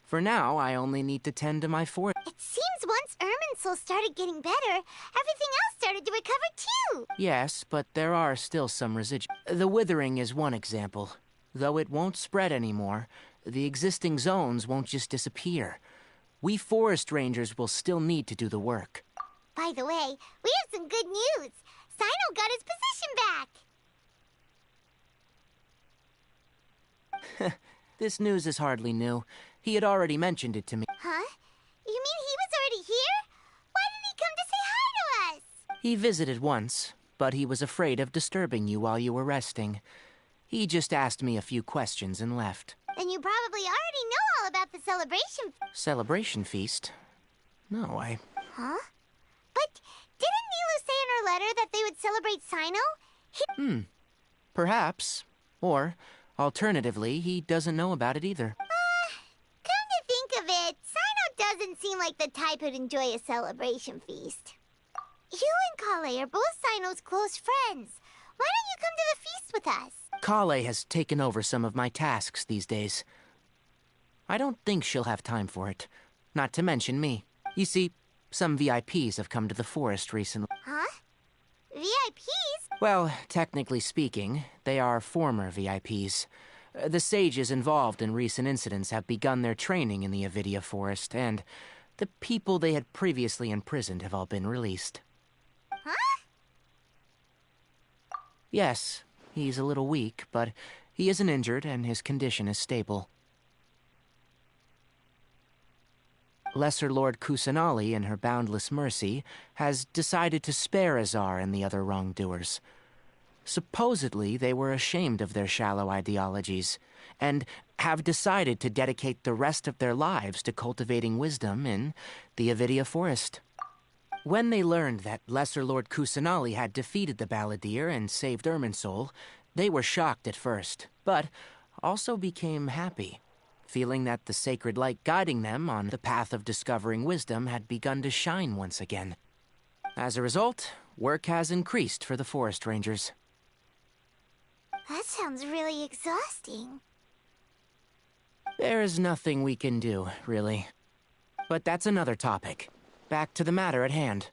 For now, I only need to tend to my fort. It seems once Irminsul started getting better, everything else started to recover too. Yes, but there are still some residual. The withering is one example. Though it won't spread anymore, the existing zones won't just disappear. We forest rangers will still need to do the work. By the way, we have some good news. Sino got his position back. This news is hardly new. He had already mentioned it to me. Huh? You mean he was already here? Why didn't he come to say hi to us? He visited once, but he was afraid of disturbing you while you were resting. He just asked me a few questions and left. Then you probably already know all about the celebration. Celebration feast? No, Huh? But didn't Nilu say in her letter that they would celebrate Sino? Perhaps. Or, alternatively, he doesn't know about it either. Come to think of it, Sino doesn't seem like the type who'd enjoy a celebration feast. You and Kale are both Sino's close friends. Why don't you come to the feast with us? Kale has taken over some of my tasks these days. I don't think she'll have time for it. Not to mention me. You see, some VIPs have come to the forest recently. Huh? VIPs? Well, technically speaking, they are former VIPs. The sages involved in recent incidents have begun their training in the Avidia forest, and the people they had previously imprisoned have all been released. Huh? Yes, he's a little weak, but he isn't injured and his condition is stable. Lesser Lord Kusanali, in her boundless mercy, has decided to spare Azar and the other wrongdoers. Supposedly, they were ashamed of their shallow ideologies, and have decided to dedicate the rest of their lives to cultivating wisdom in the Avidia Forest. When they learned that Lesser Lord Kusanali had defeated the Balladeer and saved Irminsul, they were shocked at first, but also became happy, feeling that the sacred light guiding them on the path of discovering wisdom had begun to shine once again. As a result, work has increased for the Forest Rangers. That sounds really exhausting. There's nothing we can do, really. But that's another topic. Back to the matter at hand.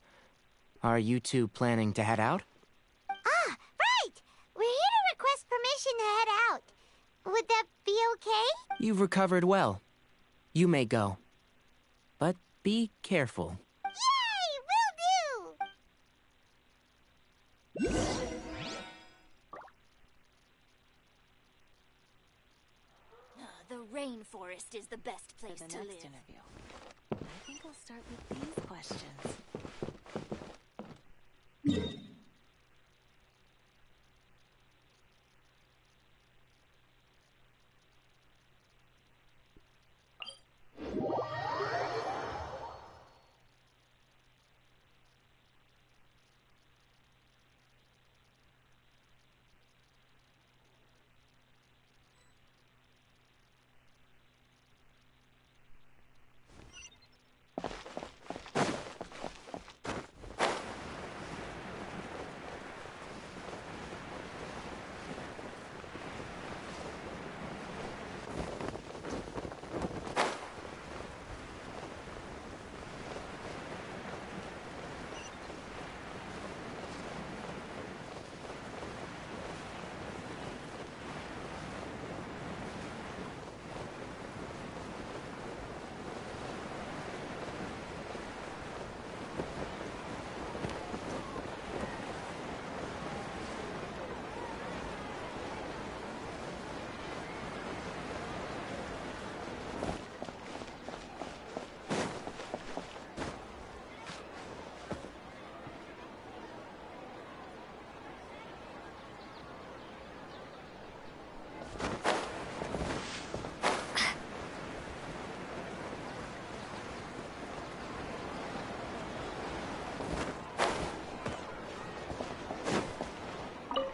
Are you two planning to head out? Ah, right! We're here to request permission to head out. Would that be okay? You've recovered well. You may go. But be careful. Yay! Will do! The rainforest is the best place to live. Interview. I think I'll start with these questions.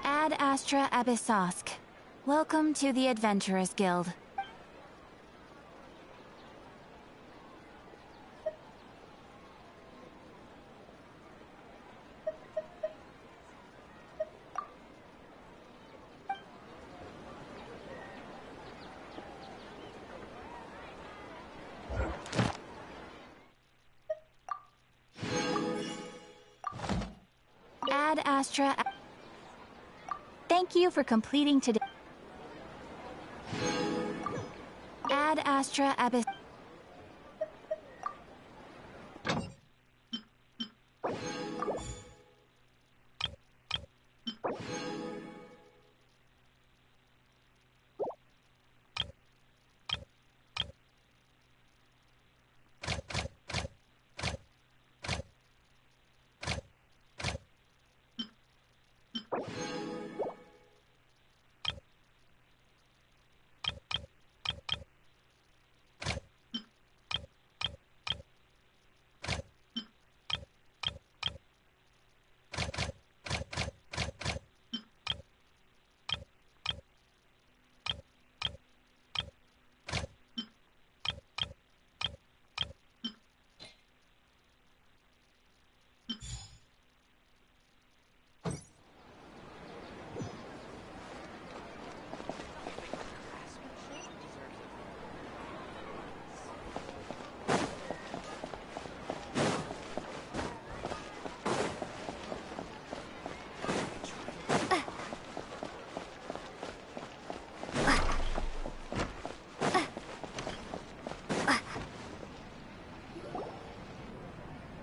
Ad Astra Abyssosk. Welcome to the Adventurers Guild. Ad Astra. Thank you for completing today. Ad Astra Abyss.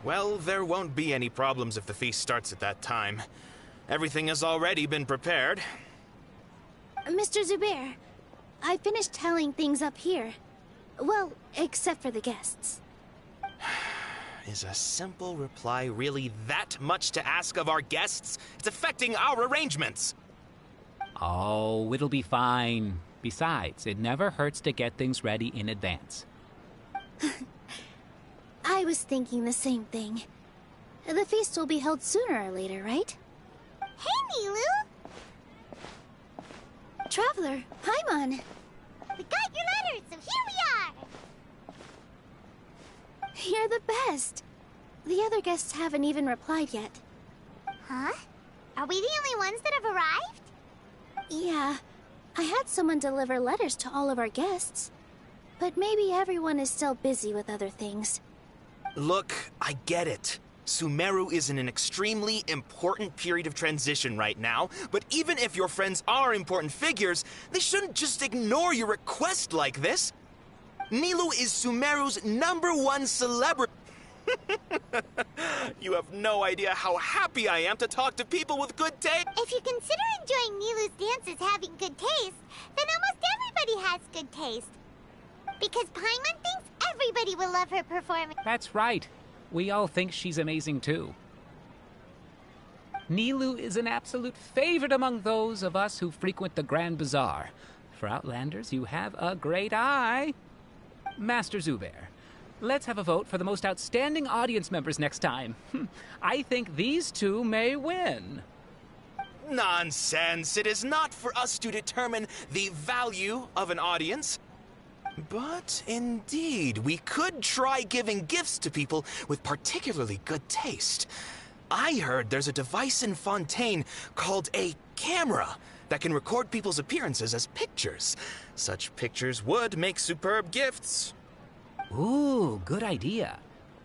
Well, there won't be any problems if the feast starts at that time. Everything has already been prepared. Mr. Zubair, I finished tallying things up here. Well, except for the guests. Is a simple reply really that much to ask of our guests? It's affecting our arrangements. Oh, it'll be fine. Besides, it never hurts to get things ready in advance. I was thinking the same thing. The feast will be held sooner or later, right? Hey, Nilu! Traveler, Paimon! We got your letters, so here we are! You're the best! The other guests haven't even replied yet. Huh? Are we the only ones that have arrived? Yeah, I had someone deliver letters to all of our guests. But maybe everyone is still busy with other things. Look, I get it. Sumeru is in an extremely important period of transition right now, but even if your friends are important figures, they shouldn't just ignore your request like this. Nilou is Sumeru's #1 celebrity. You have no idea how happy I am to talk to people with good taste. If you consider enjoying Nilu's dances having good taste, then almost everybody has good taste. Because Paimon thinks everybody will love her performance. That's right. We all think she's amazing too. Nilou is an absolute favorite among those of us who frequent the Grand Bazaar. For Outlanders, you have a great eye. Master Zubair, let's have a vote for the most outstanding audience members next time. I think these two may win. Nonsense! It is not for us to determine the value of an audience. But indeed, we could try giving gifts to people with particularly good taste. I heard there's a device in Fontaine called a camera that can record people's appearances as pictures. Such pictures would make superb gifts. Ooh, good idea.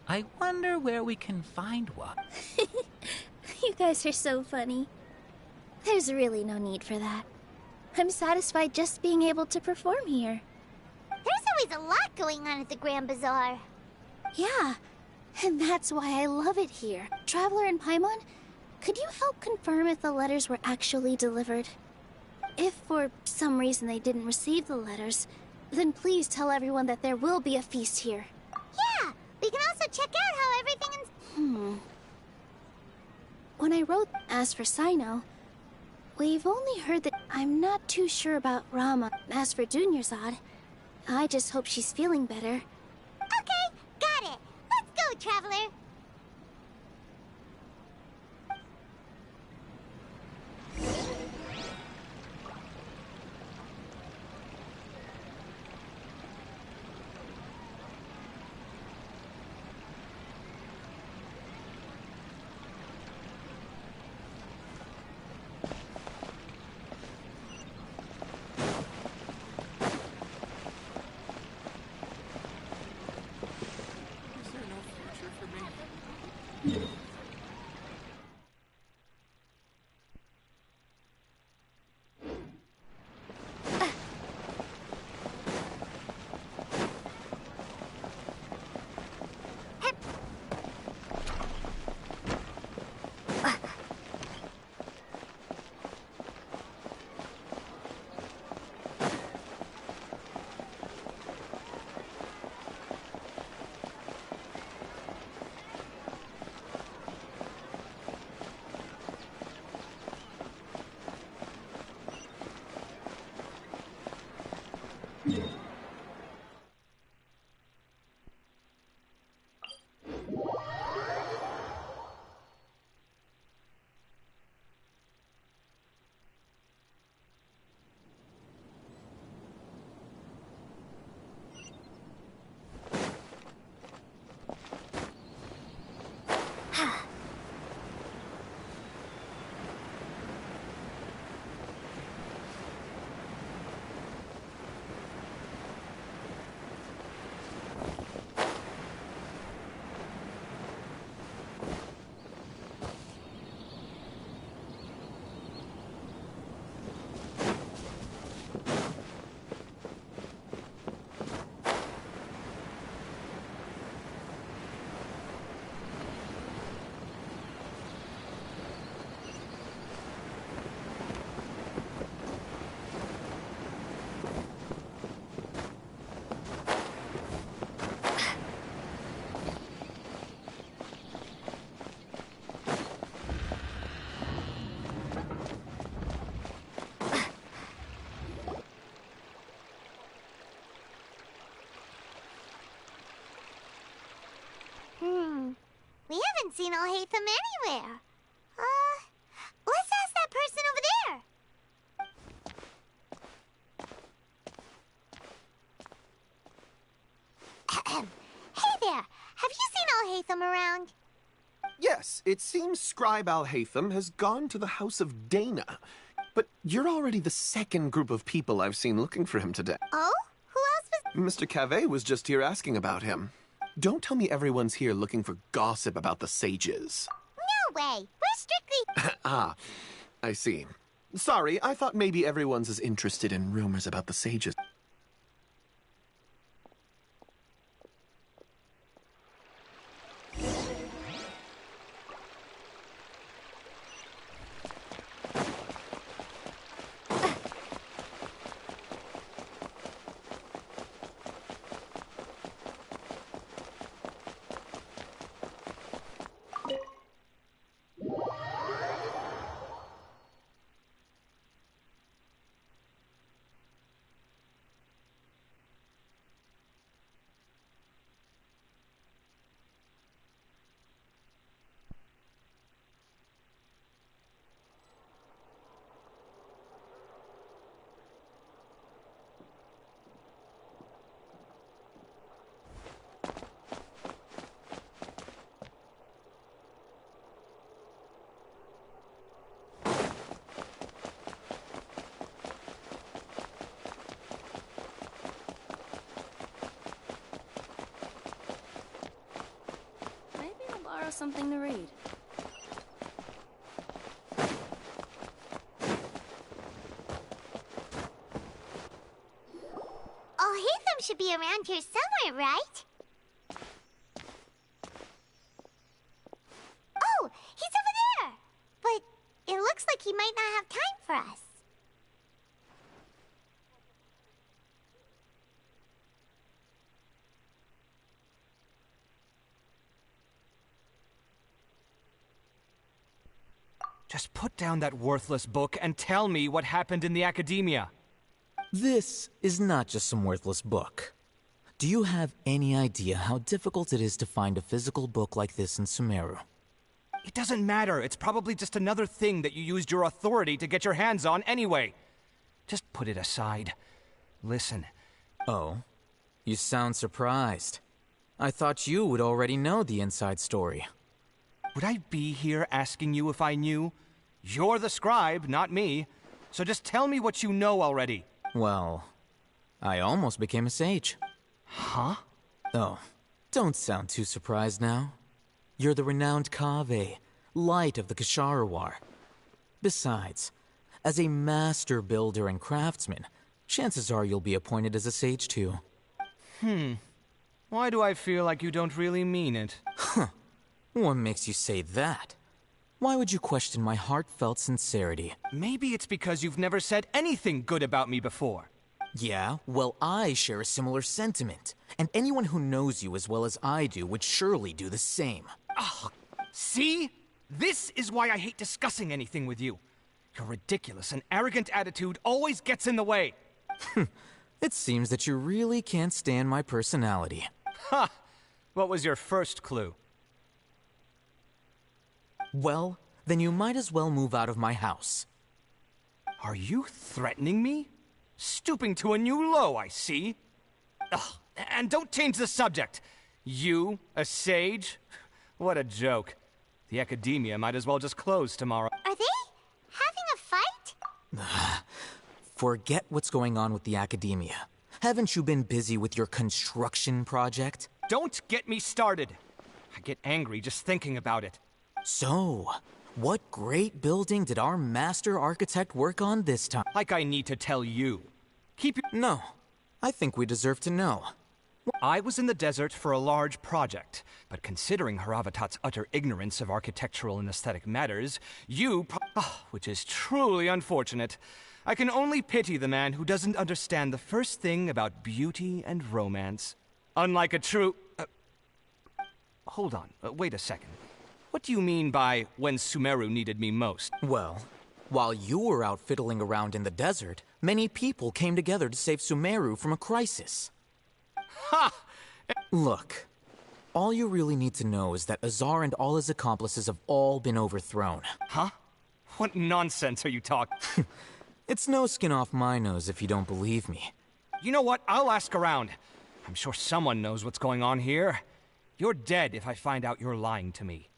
I wonder where we can find one. You guys are so funny. There's really no need for that. I'm satisfied just being able to perform here. There's always a lot going on at the Grand Bazaar. Yeah, and that's why I love it here. Traveler and Paimon, could you help confirm if the letters were actually delivered? If for some reason they didn't receive the letters, then please tell everyone that there will be a feast here. Yeah, we can also check out how everything is... When I wrote As for Sino, we've only heard that. I'm not too sure about Rama. As for Dunyarzad, I just hope she's feeling better. Okay, got it. Let's go, Traveler. haven't seen Alhaitham anywhere. Let's ask that person over there. Hey there, have you seen Alhaitham around? Yes, it seems Scribe Alhaitham has gone to the House of Dana. But you're already the second group of people I've seen looking for him today. Oh? Who else was... Mr. Cavey was just here asking about him. Don't tell me everyone's here looking for gossip about the sages. No way! We're strictly... Ah, I see. Sorry, I thought maybe everyone's as interested in rumors about the sages. Something to read. Alhaitham should be around here somewhere, right? Oh, he's over there! But it looks like he might not have time for us. Just put down that worthless book and tell me what happened in the academia. This is not just some worthless book. Do you have any idea how difficult it is to find a physical book like this in Sumeru? It doesn't matter. It's probably just another thing that you used your authority to get your hands on anyway. Just put it aside. Listen. Oh? You sound surprised. I thought you would already know the inside story. Would I be here asking you if I knew? You're the scribe, not me. So just tell me what you know already. Well, I almost became a sage. Huh? Oh, don't sound too surprised now. You're the renowned Kaveh, light of the Ksharawar. Besides, as a master builder and craftsman, chances are you'll be appointed as a sage too. Why do I feel like you don't really mean it? Huh. What makes you say that? Why would you question my heartfelt sincerity? Maybe it's because you've never said anything good about me before. Yeah, well, I share a similar sentiment. And anyone who knows you as well as I do would surely do the same. Ugh. See? This is why I hate discussing anything with you. Your ridiculous and arrogant attitude always gets in the way. It seems that you really can't stand my personality. Ha! What was your first clue? Well, then you might as well move out of my house. Are you threatening me? Stooping to a new low, I see. Ugh, and don't change the subject. You, a sage? What a joke. The academia might as well just close tomorrow. Are they having a fight? Forget what's going on with the academia. Haven't you been busy with your construction project? Don't get me started. I get angry just thinking about it. So, what great building did our master architect work on this time? Like I need to tell you. Keep your... No, I think we deserve to know. I was in the desert for a large project, but considering Haravatat's utter ignorance of architectural and aesthetic matters, which is truly unfortunate. I can only pity the man who doesn't understand the first thing about beauty and romance. Unlike a true... hold on, wait a second. What do you mean by when Sumeru needed me most? Well, while you were out fiddling around in the desert, many people came together to save Sumeru from a crisis. Ha! Look, All you really need to know is that Azar and all his accomplices have all been overthrown. Huh? What nonsense are you talking? It's no skin off my nose if you don't believe me. You know what? I'll ask around. I'm sure someone knows what's going on here. You're dead if I find out you're lying to me.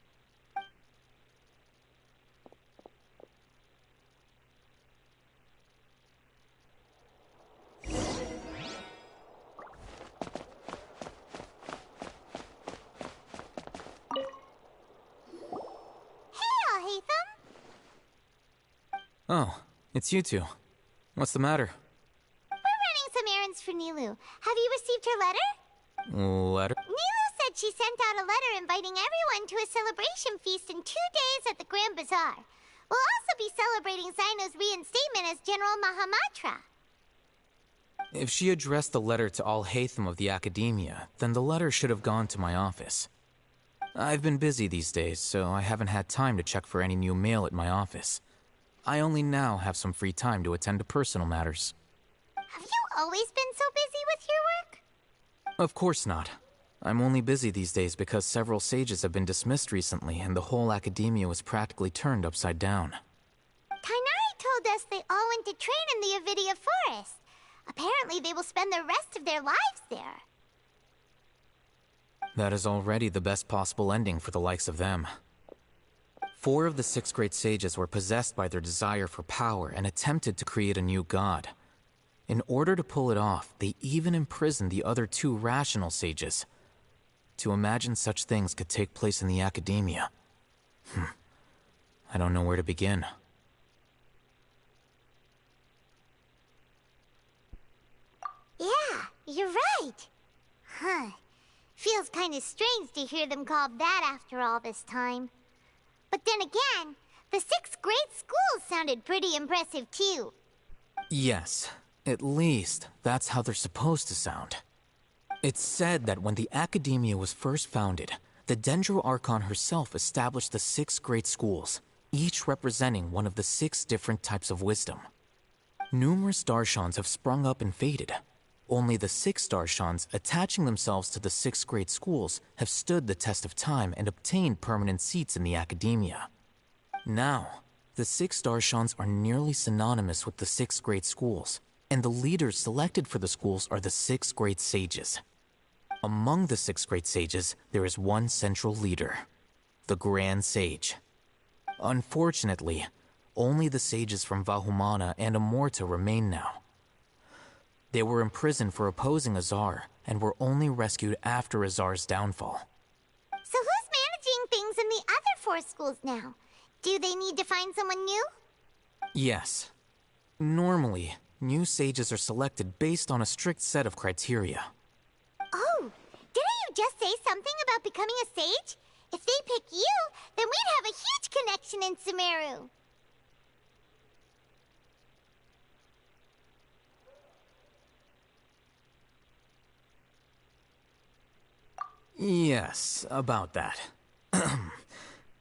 Oh, it's you two. What's the matter? We're running some errands for Nilu. Have you received her letter? Letter? Nilu said she sent out a letter inviting everyone to a celebration feast in 2 days at the Grand Bazaar. We'll also be celebrating Zino's reinstatement as General Mahamatra. If she addressed the letter to all Hatham of the Academia, then the letter should have gone to my office. I've been busy these days, so I haven't had time to check for any new mail at my office. I only now have some free time to attend to personal matters. Have you always been so busy with your work? Of course not. I'm only busy these days because several sages have been dismissed recently and the whole academia was practically turned upside down. Tainari told us they all went to train in the Avidia Forest. Apparently they will spend the rest of their lives there. That is already the best possible ending for the likes of them. 4 of the 6 great sages were possessed by their desire for power and attempted to create a new god. In order to pull it off, they even imprisoned the other 2 rational sages. To imagine such things could take place in the academia. I don't know where to begin. Yeah, you're right. Huh. Feels kind of strange to hear them called that after all this time. But then again, the 6 great schools sounded pretty impressive too. Yes, at least that's how they're supposed to sound. It's said that when the Academia was first founded, the Dendro Archon herself established the 6 great schools, each representing one of the 6 different types of wisdom. Numerous Darshans have sprung up and faded. Only the 6 Darshans attaching themselves to the 6 great schools have stood the test of time and obtained permanent seats in the Academia. Now, the 6 Darshans are nearly synonymous with the 6 great schools, and the leaders selected for the schools are the 6 great sages. Among the 6 great sages, there is one central leader, the Grand Sage. Unfortunately, only the sages from Vahumana and Amorta remain now. They were imprisoned for opposing Azar, and were only rescued after Azar's downfall. So who's managing things in the other 4 schools now? Do they need to find someone new? Yes. Normally, new sages are selected based on a strict set of criteria. Oh, didn't you just say something about becoming a sage? If they pick you, then we'd have a huge connection in Sumeru. Yes, about that.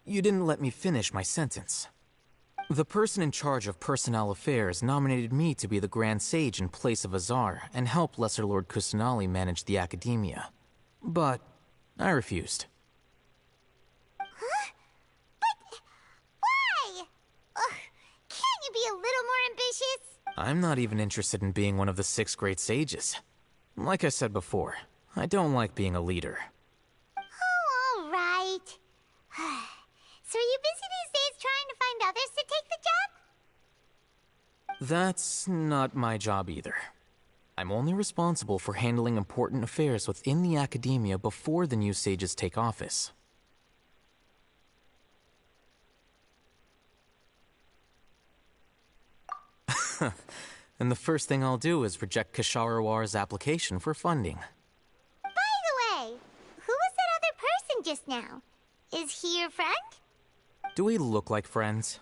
You didn't let me finish my sentence. The person in charge of personnel affairs nominated me to be the Grand Sage in place of Azar and help Lesser Lord Kusanali manage the Academia. But I refused. Huh? But why? Can't you be a little more ambitious? I'm not even interested in being one of the 6 great sages. Like I said before, I don't like being a leader. Oh, all right. So are you busy these days trying to find others to take the job? That's not my job either. I'm only responsible for handling important affairs within the Academia before the new sages take office. And the first thing I'll do is reject Kasharawar's application for funding. By the way, who was that other person just now? Is he your friend? Do we look like friends?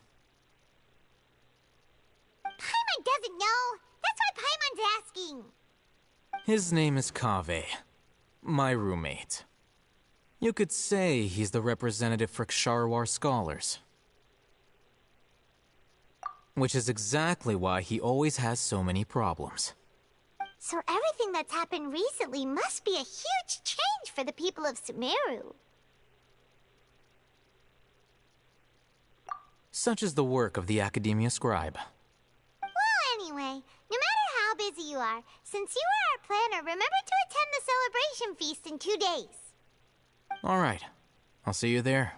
Paimon doesn't know. That's why Paimon's asking. His name is Kaveh, my roommate. You could say he's the representative for Ksharawar scholars. Which is exactly why he always has so many problems. So everything that's happened recently must be a huge change for for the people of Sumeru. Such is the work of the Academia Scribe. Well, anyway, no matter how busy you are, since you are our planner, remember to attend the celebration feast in 2 days. All right. I'll see you there.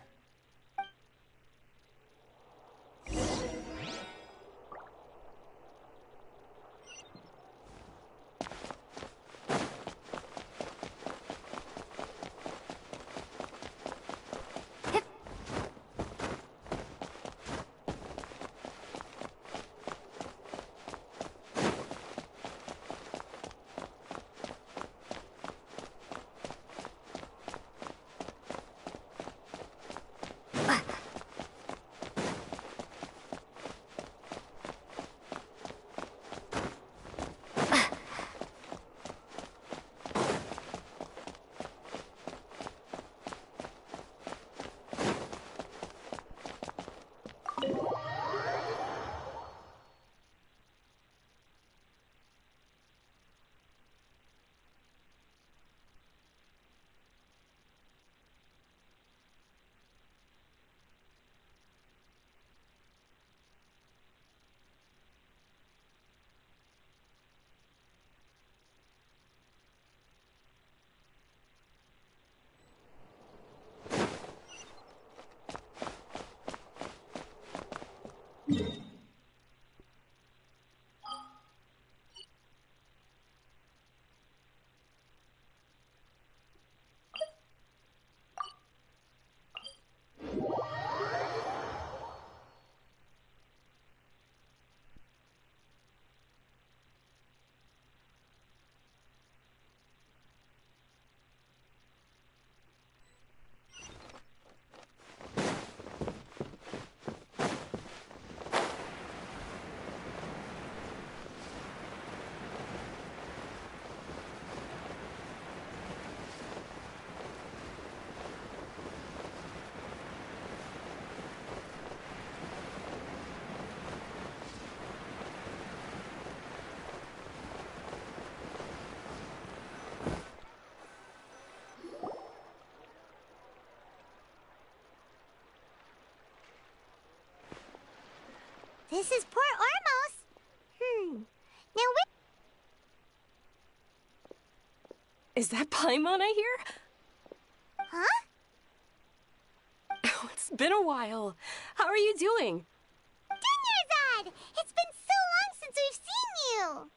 This is Port Ormos. Now Is that Paimon I hear? Huh? Oh, it's been a while. How are you doing? Dunyarzad! It's been so long since we've seen you!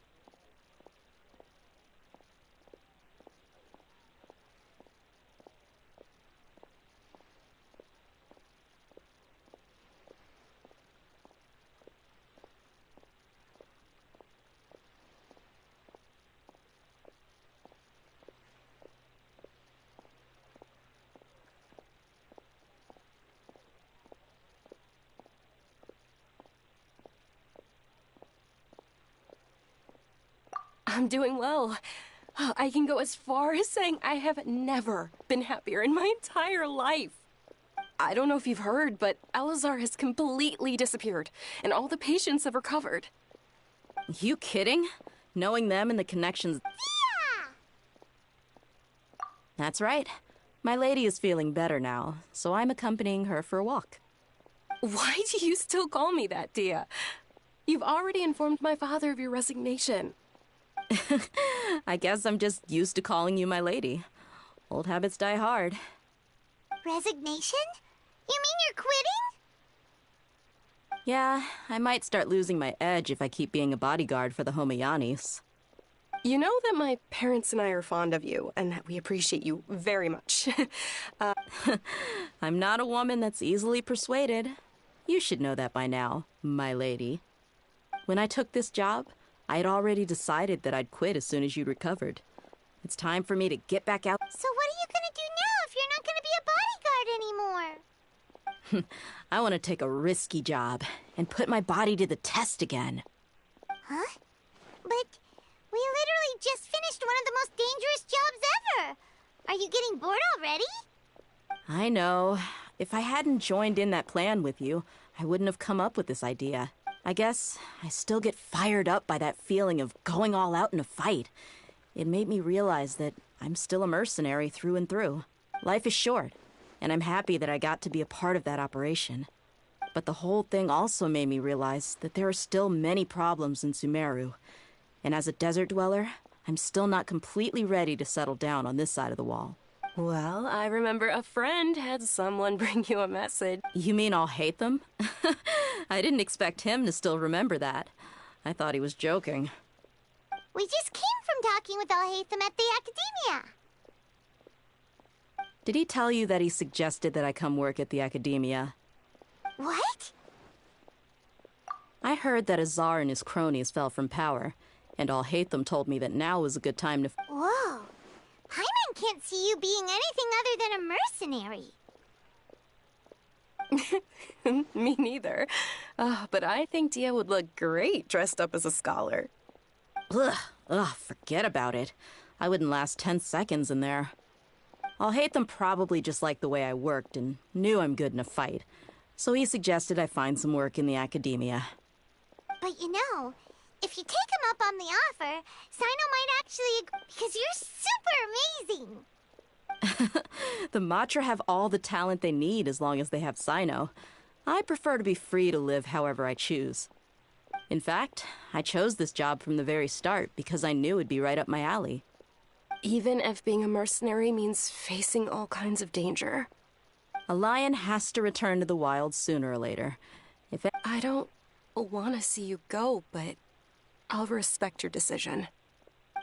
I'm doing well. I can go as far as saying I have never been happier in my entire life. I don't know if you've heard, but Elazar has completely disappeared, and all the patients have recovered. You kidding? Knowing them and the connections... Yeah! That's right. My lady is feeling better now, so I'm accompanying her for a walk. Why do you still call me that, Dia? You've already informed my father of your resignation. I guess I'm just used to calling you my lady. Old habits die hard. Resignation? You mean you're quitting? Yeah, I might start losing my edge if I keep being a bodyguard for the Homayanis. You know that my parents and I are fond of you, and that we appreciate you very much. I'm not a woman that's easily persuaded. You should know that by now, my lady. When I took this job, I had already decided that I'd quit as soon as you'd recovered. It's time for me to get back out. So what are you gonna do now if you're not gonna be a bodyguard anymore? I want to take a risky job and put my body to the test again. Huh? But we literally just finished one of the most dangerous jobs ever. Are you getting bored already? I know. If I hadn't joined in that plan with you, I wouldn't have come up with this idea. I guess I still get fired up by that feeling of going all out in a fight, It made me realize that I'm still a mercenary through and through. Life is short, and I'm happy that I got to be a part of that operation. But the whole thing also made me realize that there are still many problems in Sumeru. And as a desert dweller, I'm still not completely ready to settle down on this side of the wall. Well, I remember a friend had someone bring you a message. You mean I'll hate them? I didn't expect him to still remember that. I thought he was joking. We just came from talking with Alhaitham at the Academia. Did he tell you that he suggested that I come work at the Academia? What? I heard that Azar and his cronies fell from power, and Alhaitham told me that now was a good time to... Whoa. Paimon can't see you being anything other than a mercenary. Me neither. But I think Dia would look great dressed up as a scholar. Ugh, forget about it. I wouldn't last 10 seconds in there. Alhaitham probably just liked the way I worked and knew I'm good in a fight. So he suggested I find some work in the Academia. But you know, if you take him up on the offer, Sino might actually agree, because you're super amazing. The Matra have all the talent they need as long as they have Sino. I prefer to be free to live however I choose. In fact, I chose this job from the very start because I knew it'd be right up my alley. Even if being a mercenary means facing all kinds of danger. A lion has to return to the wild sooner or later. I don't want to see you go, but I'll respect your decision.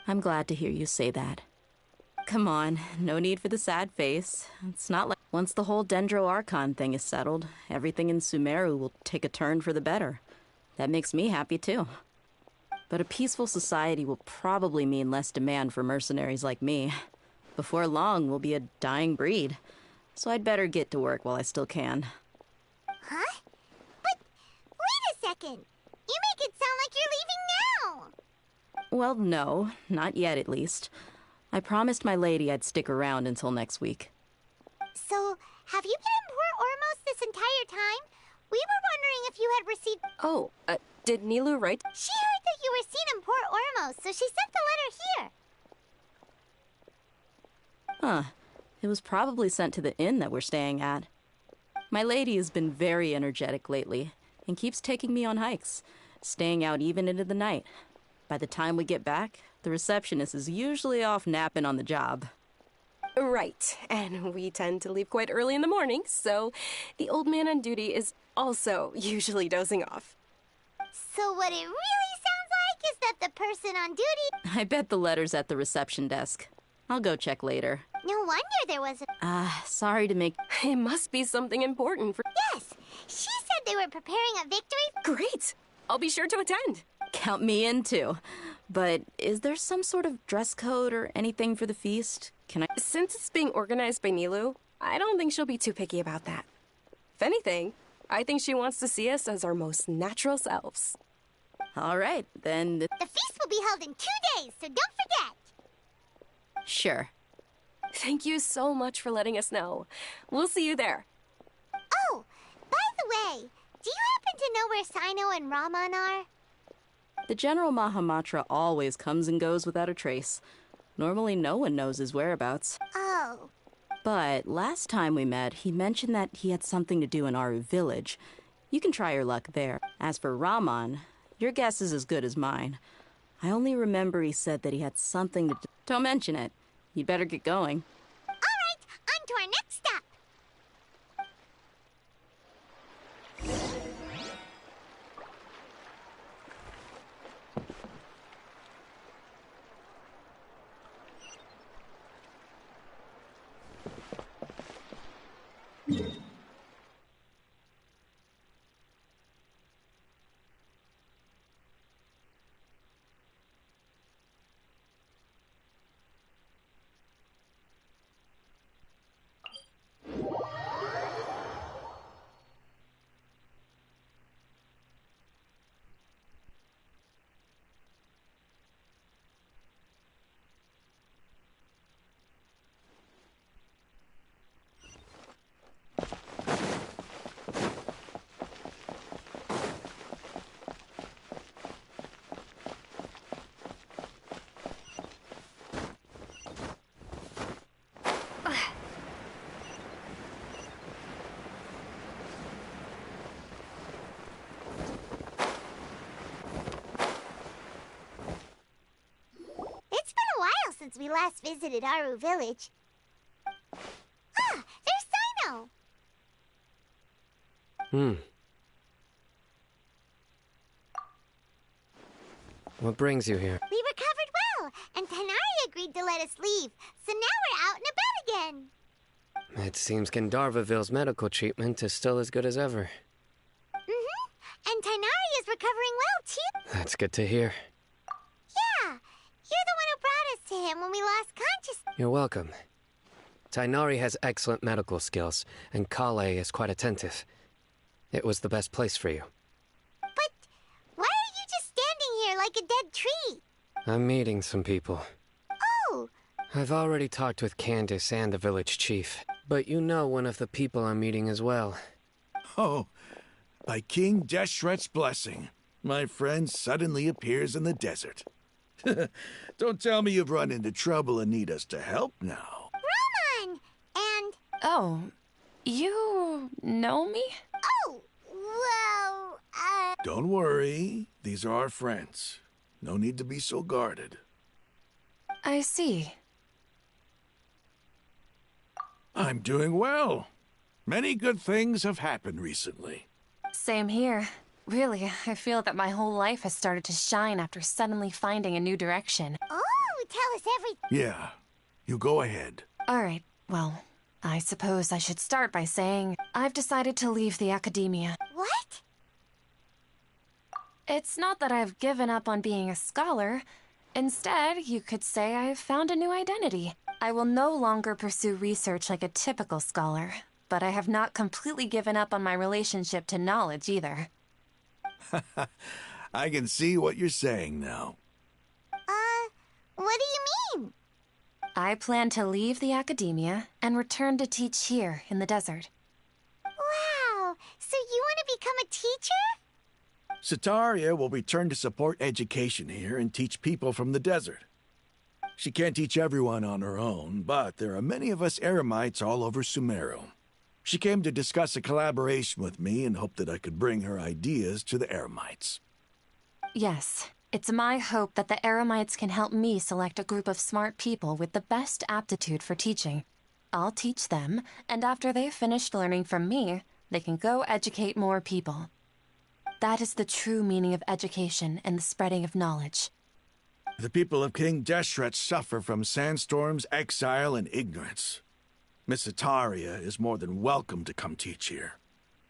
I'm glad to hear you say that. Come on, no need for the sad face. It's not like once the whole Dendro Archon thing is settled, everything in Sumeru will take a turn for the better. That makes me happy too. But a peaceful society will probably mean less demand for mercenaries like me. Before long, we'll be a dying breed. So I'd better get to work while I still can. Huh? But wait a second. You make it sound like you're leaving now. Well, no, not yet at least. I promised my lady I'd stick around until next week. So, have you been in Port Ormos this entire time? We were wondering if you had received... Oh, did Nilu write? She heard that you were seen in Port Ormos, so she sent the letter here. Huh. It was probably sent to the inn that we're staying at. My lady has been very energetic lately, and keeps taking me on hikes, staying out even into the night. By the time we get back, the receptionist is usually off napping on the job. Right, and we tend to leave quite early in the morning, so the old man on duty is also usually dozing off. So what it really sounds like is that the person on duty... I bet the letter's at the reception desk. I'll go check later. No wonder there was a... Sorry to make... It must be something important for... Yes! She said they were preparing a victory... Great! I'll be sure to attend. Count me in, too. But is there some sort of dress code or anything for the feast? Can I... Since it's being organized by Nilu, I don't think she'll be too picky about that. If anything, I think she wants to see us as our most natural selves. All right, then... The feast will be held in 2 days, so don't forget! Sure. Thank you so much for letting us know. We'll see you there. Oh, by the way, do you happen to know where Sino and Raman are? The General Mahamatra always comes and goes without a trace. Normally no one knows his whereabouts. Oh. But last time we met, he mentioned that he had something to do in Aru village. You can try your luck there. As for Raman, your guess is as good as mine. I only remember he said that he had something to do. Don't mention it. You'd better get going. All right, on to our next stop. since we last visited Aru Village. Ah, there's Sino! What brings you here? We recovered well, and Tighnari agreed to let us leave, so now we're out and about again. It seems Gandharvaville's medical treatment is still as good as ever. And Tighnari is recovering well, too. That's good to hear. Yeah, you're the one who brought us to him when we lost consciousness. You're welcome. Tighnari has excellent medical skills, and Kale is quite attentive. It was the best place for you. But why are you just standing here like a dead tree? I'm meeting some people. Oh! I've already talked with Candace and the village chief, but you know one of the people I'm meeting as well. Oh, by King Deshret's blessing, my friend suddenly appears in the desert. Don't tell me you've run into trouble and need us to help now. Roman! And... Oh, you know me? Oh, well, Don't worry, these are our friends. No need to be so guarded. I see. I'm doing well. Many good things have happened recently. Same here. Really, I feel that my whole life has started to shine after suddenly finding a new direction. Oh, tell us everything. Yeah, you go ahead. Alright, well, I suppose I should start by saying I've decided to leave the academia. What? It's not that I've given up on being a scholar. Instead, you could say I've found a new identity. I will no longer pursue research like a typical scholar, but I have not completely given up on my relationship to knowledge either. I can see what you're saying now. What do you mean? I plan to leave the academia and return to teach here in the desert. Wow, so you want to become a teacher? Sataria will return to support education here and teach people from the desert. She can't teach everyone on her own, but there are many of us eremites all over Sumeru. She came to discuss a collaboration with me and hoped that I could bring her ideas to the eremites. Yes, it's my hope that the eremites can help me select a group of smart people with the best aptitude for teaching. I'll teach them, and after they've finished learning from me, they can go educate more people. That is the true meaning of education and the spreading of knowledge. The people of King Deshret suffer from sandstorms, exile, and ignorance. Miss Ataria is more than welcome to come teach here.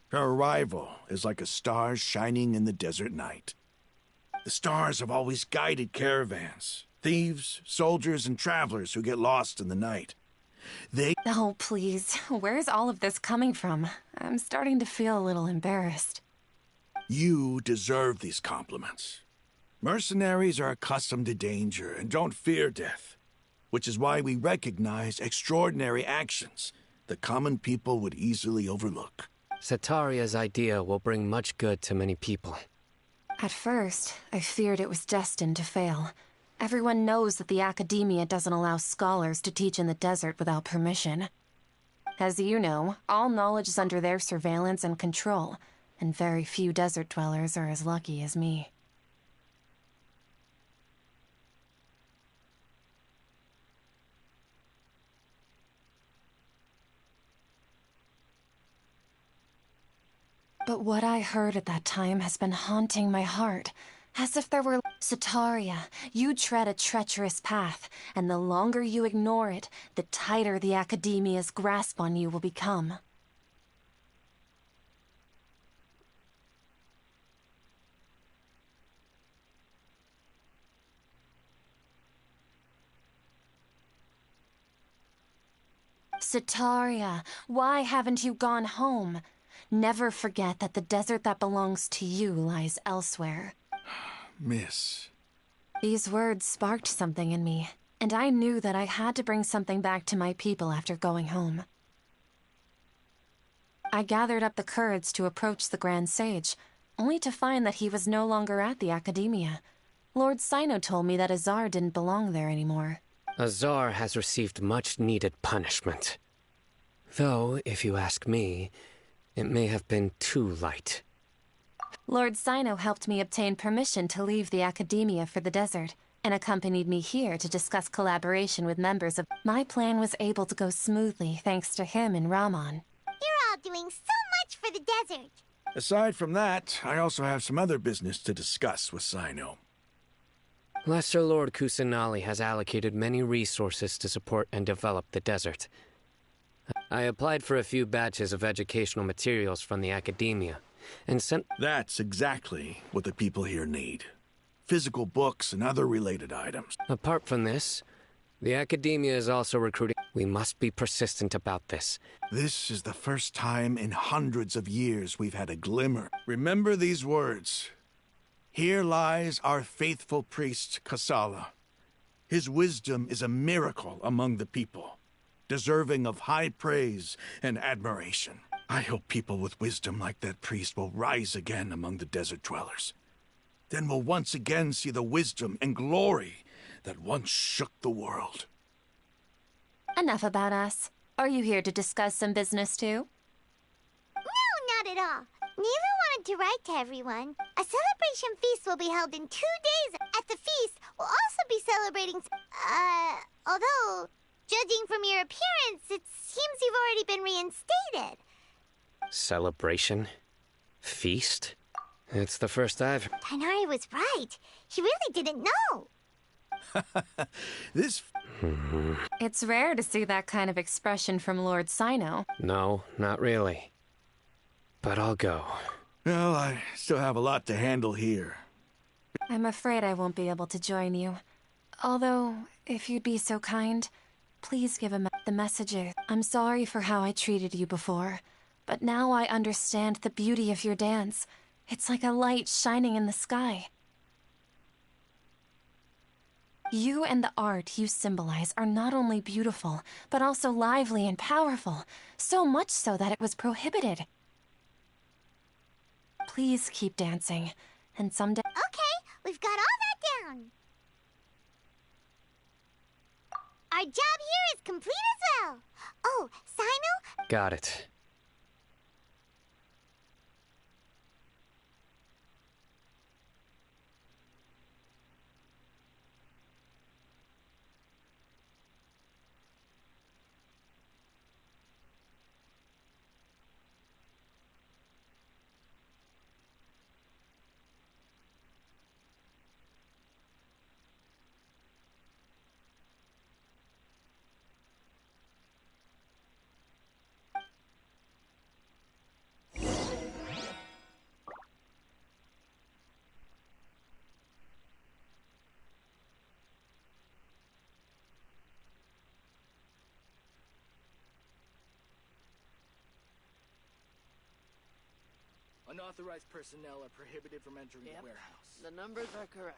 Her arrival is like a star shining in the desert night. The stars have always guided caravans, thieves, soldiers, and travelers who get lost in the night. Oh, please. Where's all of this coming from? I'm starting to feel a little embarrassed. You deserve these compliments. Mercenaries are accustomed to danger and don't fear death, which is why we recognize extraordinary actions that common people would easily overlook. Sataria's idea will bring much good to many people. At first, I feared it was destined to fail. Everyone knows that the academia doesn't allow scholars to teach in the desert without permission. As you know, all knowledge is under their surveillance and control, and very few desert dwellers are as lucky as me. But what I heard at that time has been haunting my heart, as if there were... Sataria, you tread a treacherous path, and the longer you ignore it, the tighter the academia's grasp on you will become. Sataria, why haven't you gone home? Never forget that the desert that belongs to you lies elsewhere. Miss. These words sparked something in me, and I knew that I had to bring something back to my people after going home. I gathered up the courage to approach the Grand Sage, only to find that he was no longer at the Academia. Lord Sino told me that Azar didn't belong there anymore. Azar has received much-needed punishment. Though, if you ask me, it may have been too light. Lord Sino helped me obtain permission to leave the Academia for the desert. and accompanied me here to discuss collaboration with members of... My plan was able to go smoothly thanks to him and Rahman. You're all doing so much for the desert. Aside from that, I also have some other business to discuss with Sino. Lesser Lord Kusanali has allocated many resources to support and develop the desert. I applied for a few batches of educational materials from the academia, and sent... That's exactly what the people here need. Physical books and other related items. Apart from this, the academia is also recruiting... We must be persistent about this. This is the first time in hundreds of years we've had a glimmer. Remember these words. Here lies our faithful priest, Kasala. His wisdom is a miracle among the people, deserving of high praise and admiration. I hope people with wisdom like that priest will rise again among the desert dwellers. Then we'll once again see the wisdom and glory that once shook the world. Enough about us. Are you here to discuss some business too? No, not at all. Neva wanted to write to everyone. A celebration feast will be held in 2 days. At the feast, we'll also be celebrating... although, judging from your appearance, it seems you've already been reinstated. Celebration? Feast? It's the first I've... Tighnari was right. He really didn't know. This... It's rare to see that kind of expression from Lord Sino. No, not really. But I'll go. Well, I still have a lot to handle here. I'm afraid I won't be able to join you. Although, if you'd be so kind, please give him the messages. I'm sorry for how I treated you before, but now I understand the beauty of your dance. It's like a light shining in the sky. You and the art you symbolize are not only beautiful, but also lively and powerful, so much so that it was prohibited. Please keep dancing, and someday... Okay, we've got all that down. Our job here is complete as well. Oh, Sino? Got it. Unauthorized personnel are prohibited from entering the warehouse. The numbers are correct.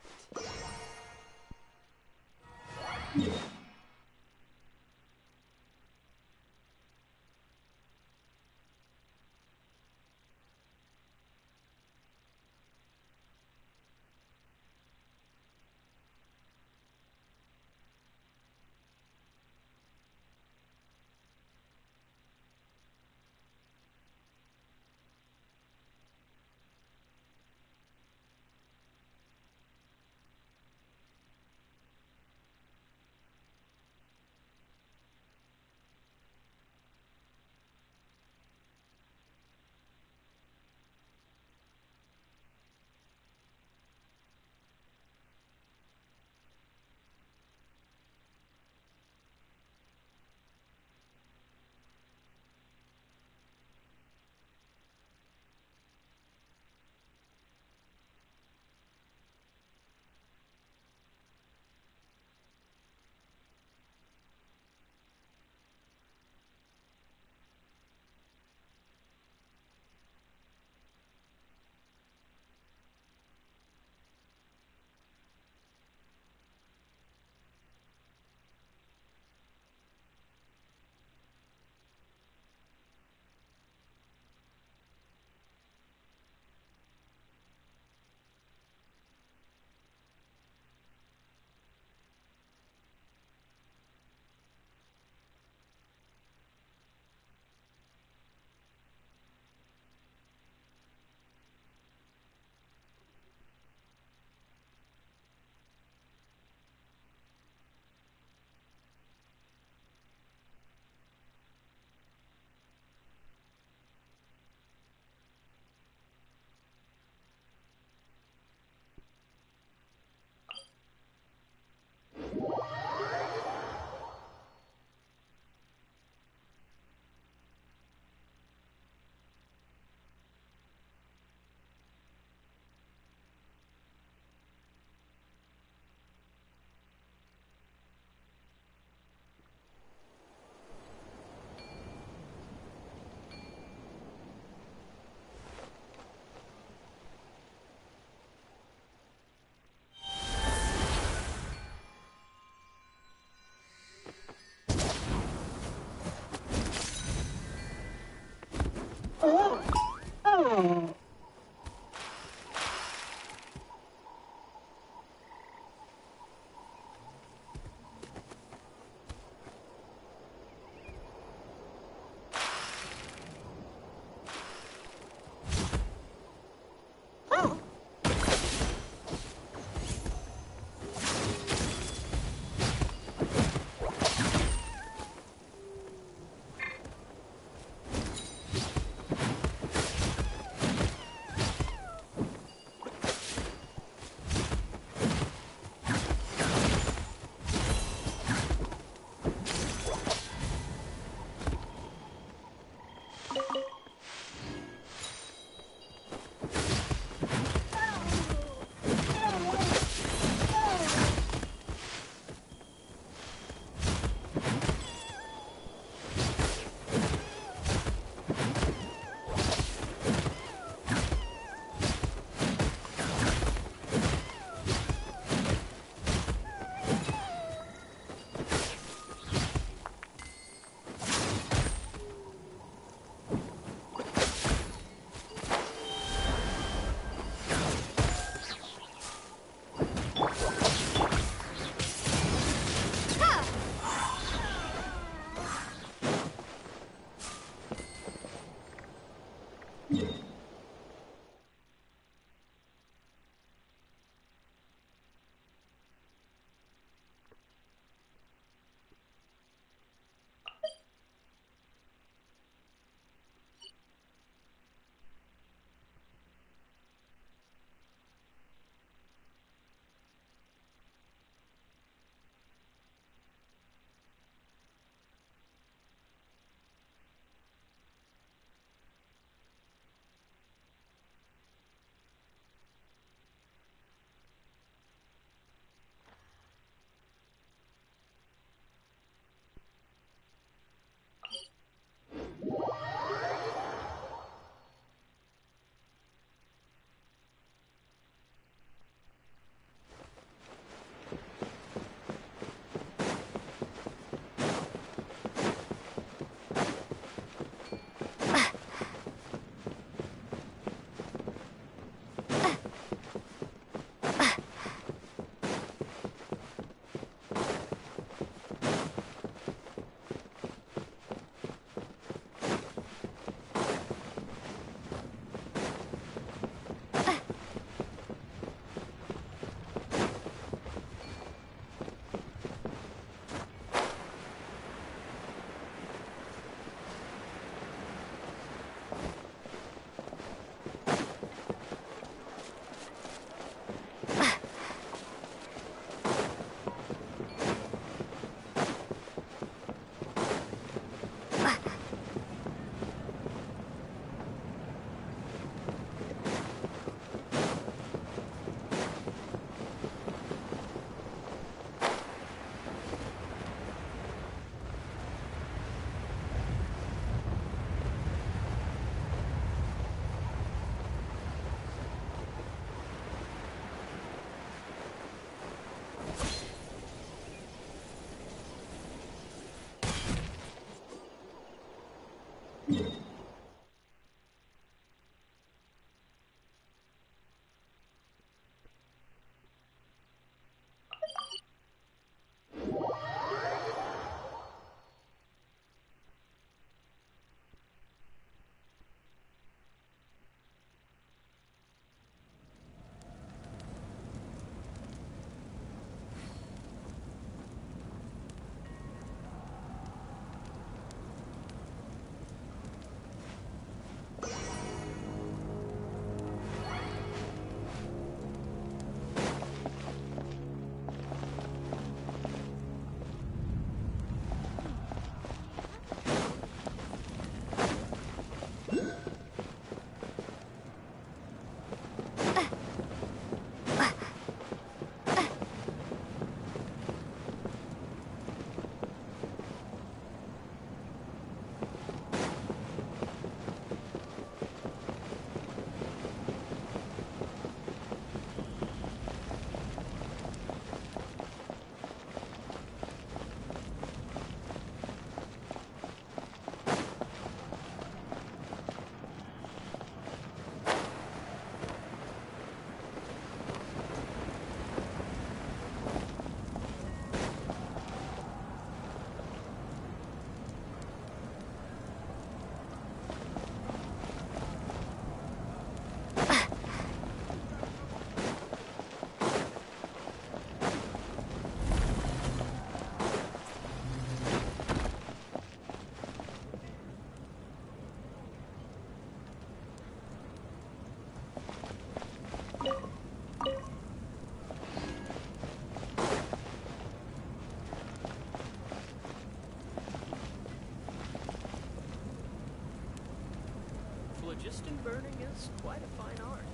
Phlogiston burning is quite a fine art.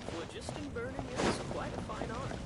Phlogiston burning is quite a fine art.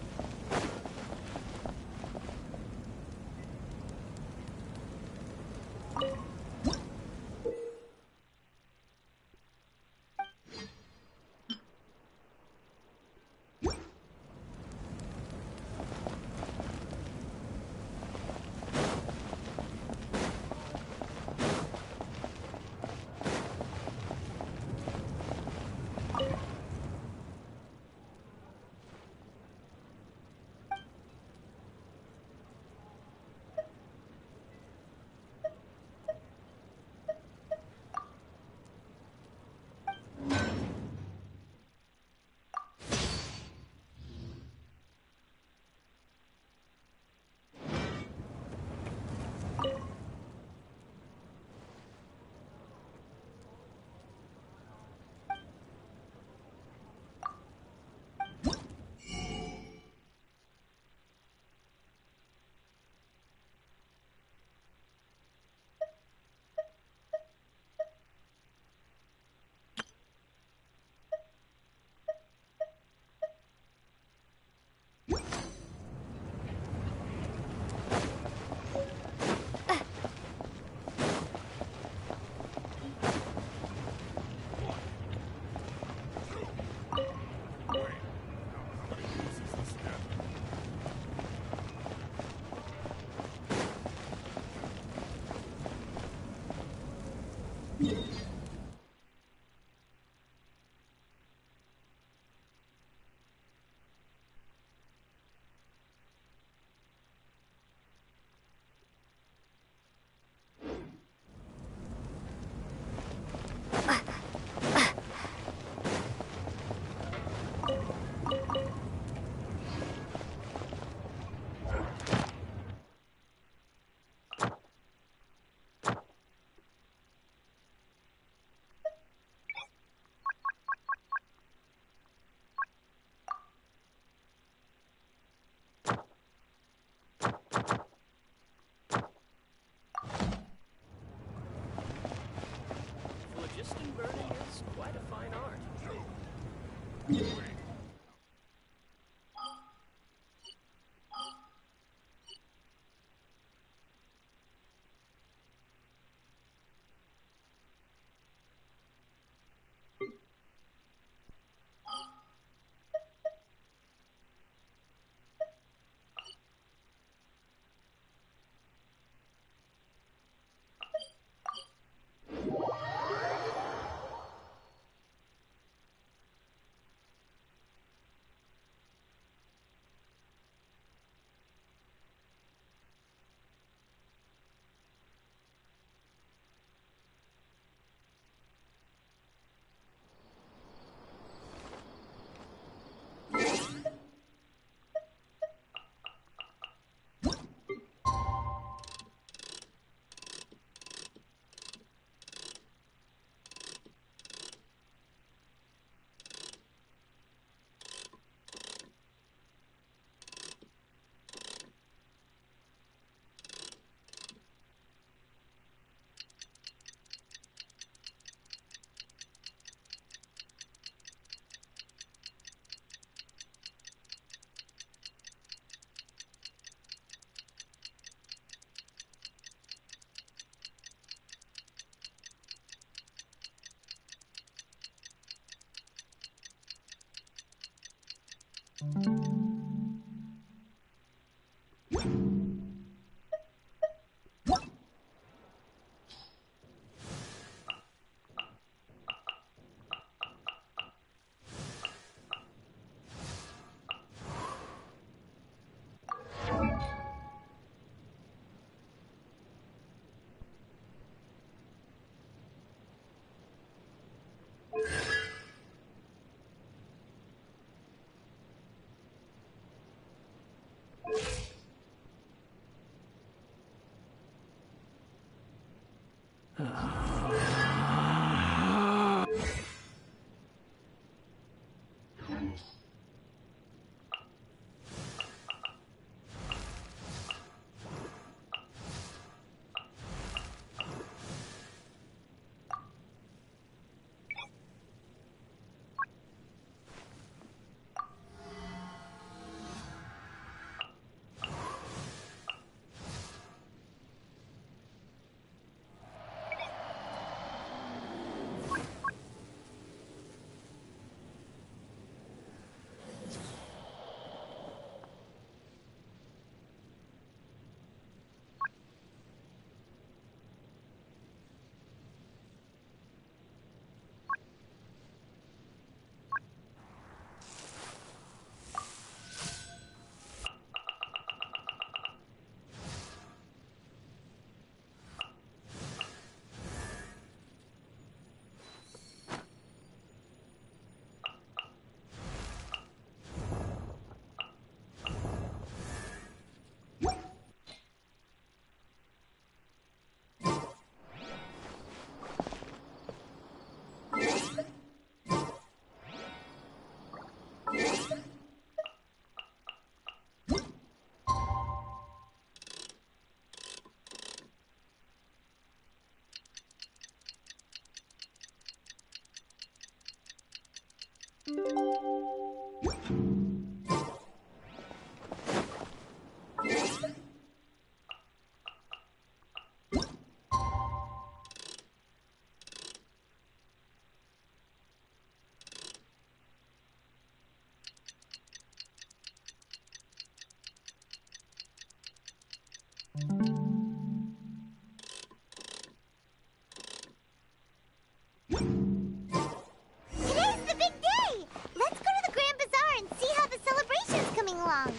Today's the big day! Let's go to the Grand Bazaar and see how the celebration's coming along.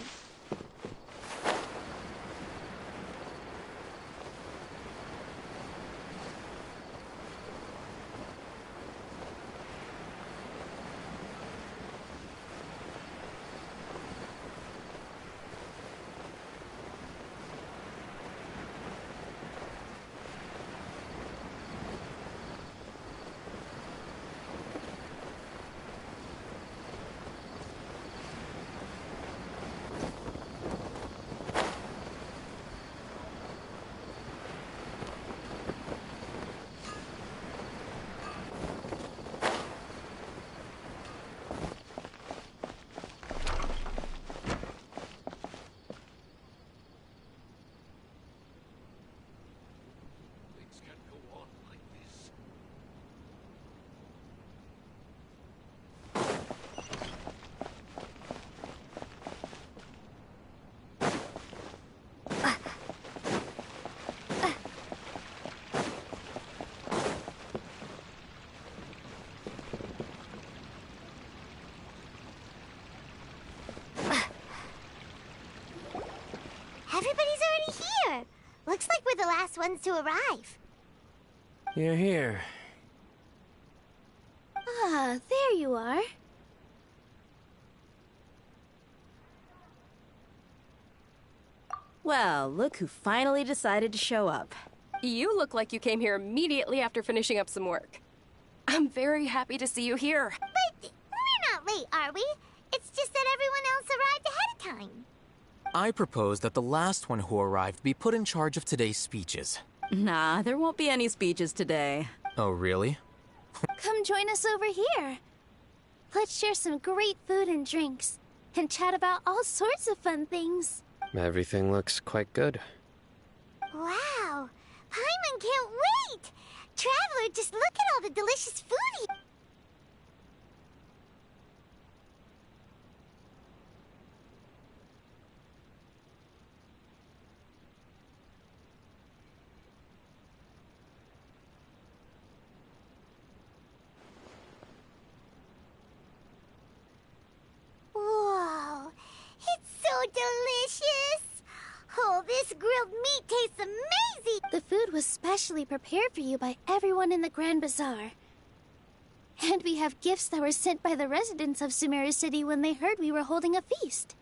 Everybody's already here. Looks like we're the last ones to arrive. You're here. Ah, there you are. Well, look who finally decided to show up. You look like you came here immediately after finishing up some work. I'm very happy to see you here. But we're not late, are we? It's just that everyone else arrived ahead of time. I propose that the last one who arrived be put in charge of today's speeches. Nah, there won't be any speeches today. Oh, really? Come join us over here. Let's share some great food and drinks, and chat about all sorts of fun things. Everything looks quite good. Wow! Paimon can't wait! Traveler, just look at all the delicious food he... Whoa! It's so delicious! Oh, this grilled meat tastes amazing! The food was specially prepared for you by everyone in the Grand Bazaar. And we have gifts that were sent by the residents of Sumeru City when they heard we were holding a feast.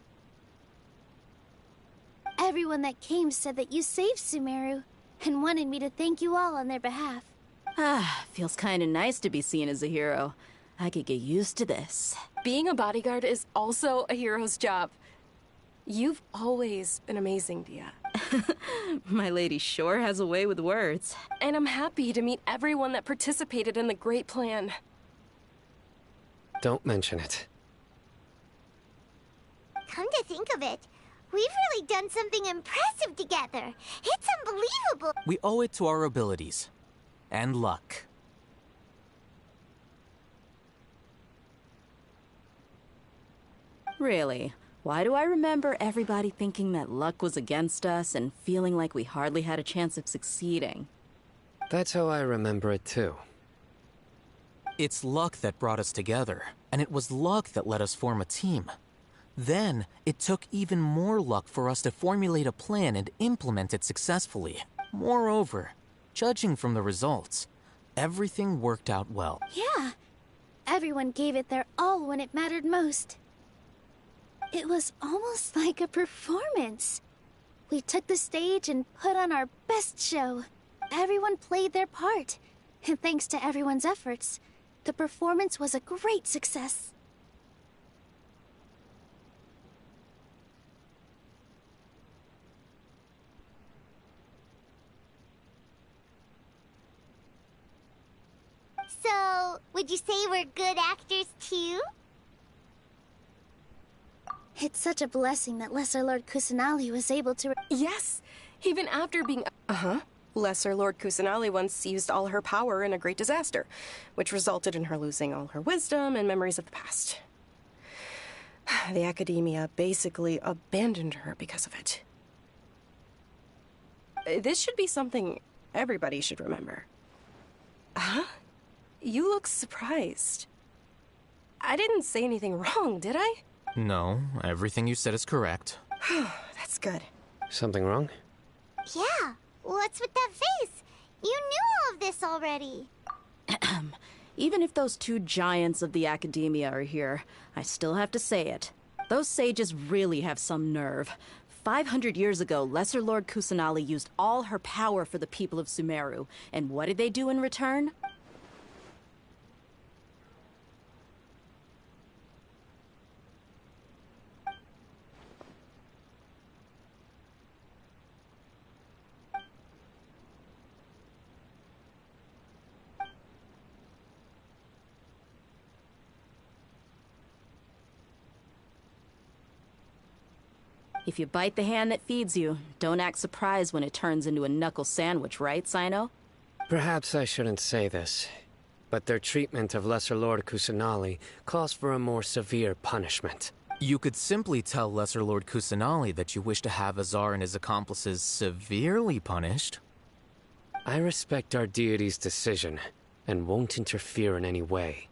Everyone that came said that you saved Sumeru and wanted me to thank you all on their behalf. Feels kinda nice to be seen as a hero. I could get used to this. Being a bodyguard is also a hero's job. You've always been amazing, Dia. My lady sure has a way with words. And I'm happy to meet everyone that participated in the great plan. Don't mention it. Come to think of it, we've really done something impressive together. It's unbelievable. We owe it to our abilities. And luck. Really? Why do I remember everybody thinking that luck was against us and feeling like we hardly had a chance of succeeding? That's how I remember it too. It's luck that brought us together, and it was luck that let us form a team. Then, it took even more luck for us to formulate a plan and implement it successfully. Moreover, judging from the results, everything worked out well. Yeah. Everyone gave it their all when it mattered most. It was almost like a performance. We took the stage and put on our best show. Everyone played their part. And thanks to everyone's efforts, the performance was a great success. So, would you say we're good actors too? It's such a blessing that Lesser Lord Kusanali was able to... Yes, even after being... Lesser Lord Kusanali once used all her power in a great disaster, which resulted in her losing all her wisdom and memories of the past. The Academia basically abandoned her because of it. This should be something everybody should remember. Huh? You look surprised. I didn't say anything wrong, did I? No, everything you said is correct. That's good. Something wrong? Yeah, what's with that face? You knew all of this already. Even if those two giants of the Academia are here, I still have to say it. Those sages really have some nerve. 500 years ago, Lesser Lord Kusanali used all her power for the people of Sumeru. And what did they do in return? If you bite the hand that feeds you, don't act surprised when it turns into a knuckle sandwich, right, Sino? Perhaps I shouldn't say this, but their treatment of Lesser Lord Kusanali calls for a more severe punishment. You could simply tell Lesser Lord Kusanali that you wish to have Azar and his accomplices severely punished. I respect our deity's decision, and won't interfere in any way.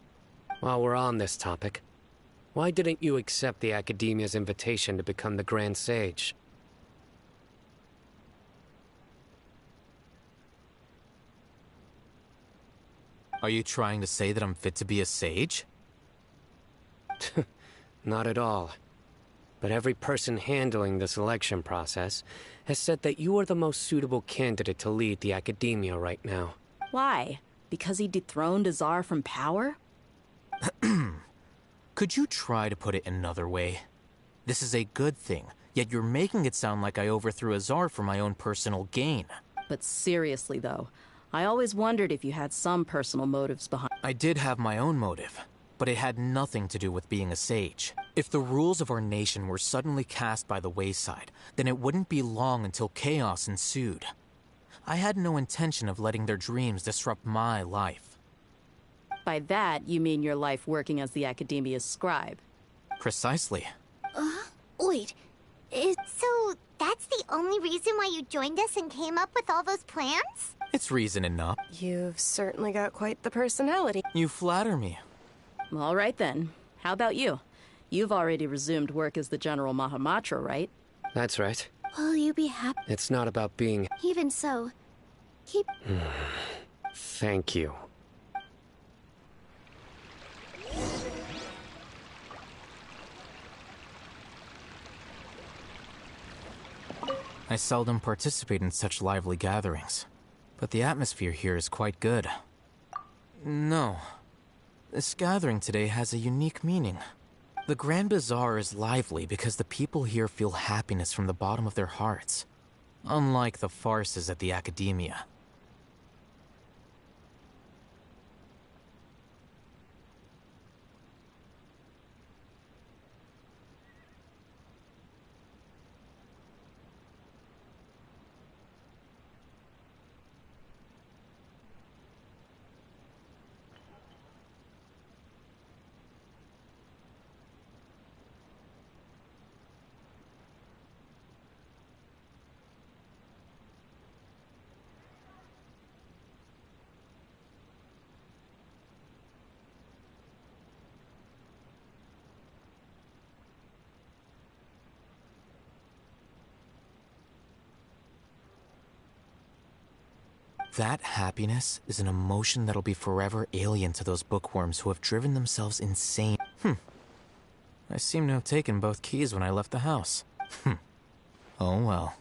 While we're on this topic, why didn't you accept the Academia's invitation to become the Grand Sage? Are you trying to say that I'm fit to be a sage? Not at all. But every person handling the selection process has said that you are the most suitable candidate to lead the Academia right now. Why? Because he dethroned Azar from power? Could you try to put it another way? This is a good thing, yet you're making it sound like I overthrew Azar for my own personal gain. But seriously, though, I always wondered if you had some personal motives behind... I did have my own motive, but it had nothing to do with being a sage. If the rules of our nation were suddenly cast by the wayside, then it wouldn't be long until chaos ensued. I had no intention of letting their dreams disrupt my life. By that, you mean your life working as the Academia's scribe? Precisely. Wait, So, that's the only reason why you joined us and came up with all those plans? It's reason enough. You've certainly got quite the personality. You flatter me. All right then. How about you? You've already resumed work as the General Mahamatra, right? That's right. will you be happy? It's not about being... Even so, keep... Thank you. I seldom participate in such lively gatherings, but the atmosphere here is quite good. No. This gathering today has a unique meaning. The Grand Bazaar is lively because the people here feel happiness from the bottom of their hearts. Unlike the farces at the Academia. That happiness is an emotion that'll be forever alien to those bookworms who have driven themselves insane. I seem to have taken both keys when I left the house. Oh well.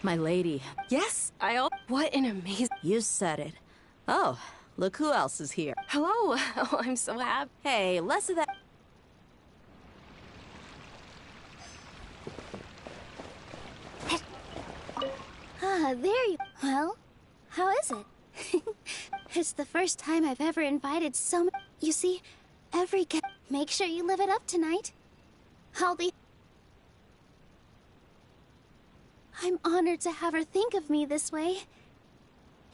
My lady. Yes, what an amazing... You said it. Oh, look who else is here. Hello. Oh, I'm so happy. Hey, less of that... There you... Well, how is it? It's the first time I've ever invited so many... You see, every guest... Make sure you live it up tonight. I'll be... I'm honored to have her think of me this way.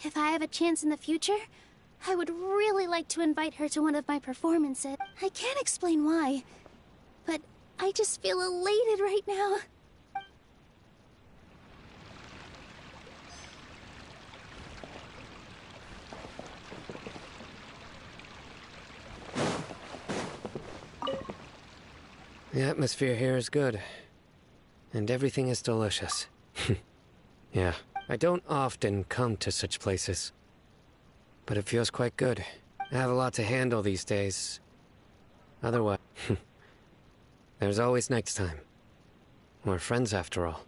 If I have a chance in the future, I would really like to invite her to one of my performances. I can't explain why, but I just feel elated right now. The atmosphere here is good. And everything is delicious. Yeah, I don't often come to such places. But it feels quite good. I have a lot to handle these days. Otherwise, there's always next time. We're friends after all.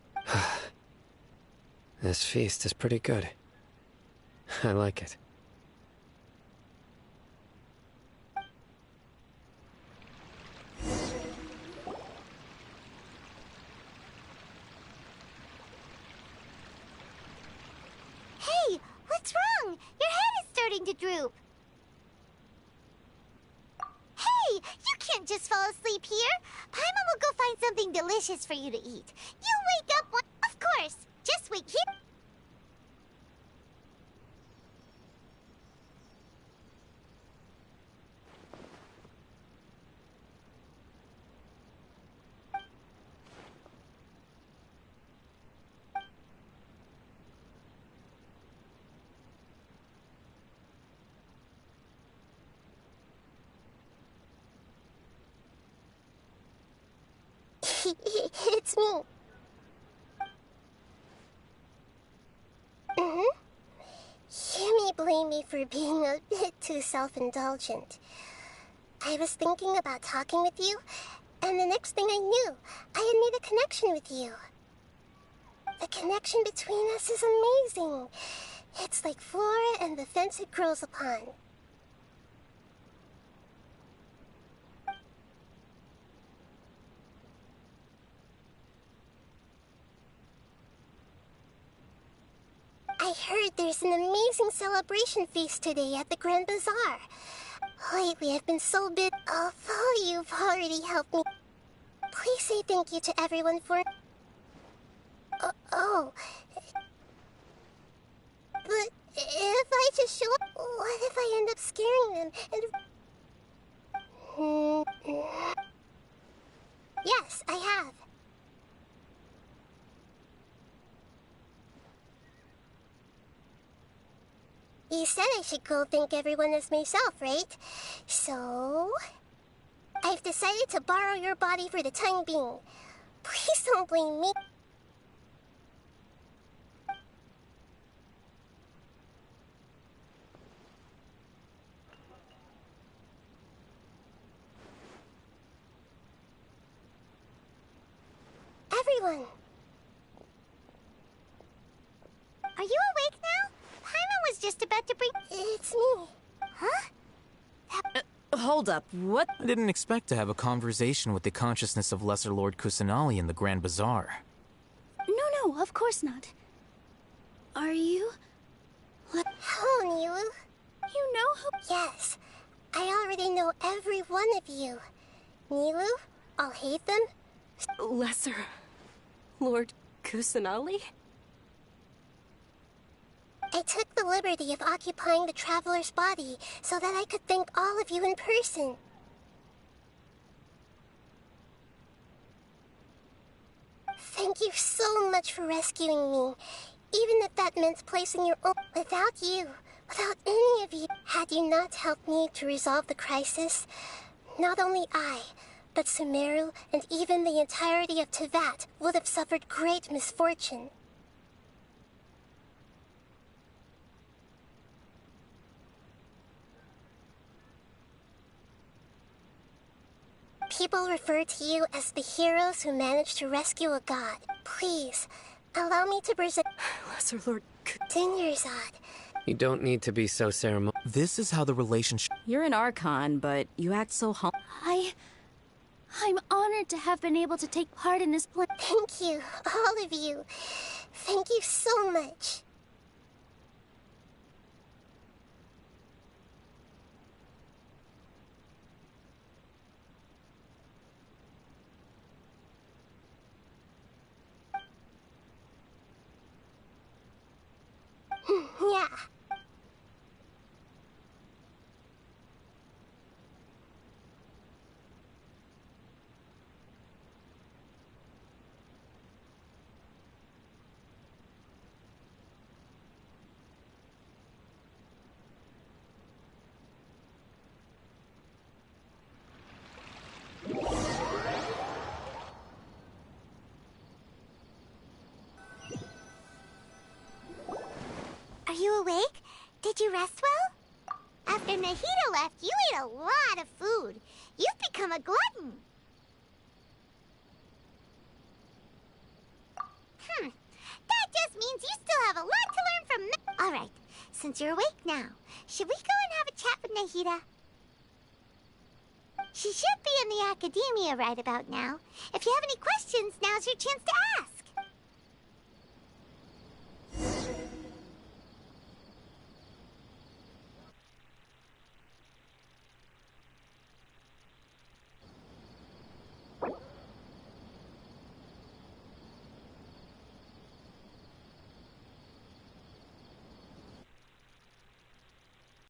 This feast is pretty good. I like it. Hey, what's wrong? Your head is starting to droop. Hey, you can't just fall asleep here. Paimon will go find something delicious for you to eat. You'll wake up one... Of course. Just wait here. It's me. You may blame me for being a bit too self-indulgent. I was thinking about talking with you, and the next thing I knew, I had made a connection with you. The connection between us is amazing. It's like flora and the fence it grows upon. I heard there's an amazing celebration feast today at the Grand Bazaar. Lately, I've been so busy, although you've already helped me. Please say thank you to everyone for... oh. But if I just show up, what if I end up scaring them and... Yes, I have. You said I should go thank everyone as myself, right? So... I've decided to borrow your body for the time being. Please don't blame me. Everyone. just about to bring... It's me. Huh? Hold up, what? I didn't expect to have a conversation with the consciousness of Lesser Lord Kusanali in the Grand Bazaar. No, of course not. Are you? Hello, Nilu. You know who? Yes, I already know every one of you. Nilu, Alhaitham. Lesser Lord Kusanali? I took the liberty of occupying the Traveler's body so that I could thank all of you in person. Thank you so much for rescuing me, even if that meant placing your own... Without you, without any of you, had you not helped me to resolve the crisis, not only I, but Sumeru and even the entirety of Tevat would have suffered great misfortune. People refer to you as the heroes who managed to rescue a god. Please, allow me to present... Lesser Lord... Dinyarzad. You don't need to be so ceremonial. This is how the relationship... You're an Archon, but you act so I'm honored to have been able to take part in this plan. Thank you, all of you. Thank you so much. Yeah. Are you awake? Did you rest well? After Nahida left, you ate a lot of food. You've become a glutton. That just means you still have a lot to learn from me. All right, since you're awake now, should we go and have a chat with Nahida? She should be in the academia right about now. If you have any questions, now's your chance to ask.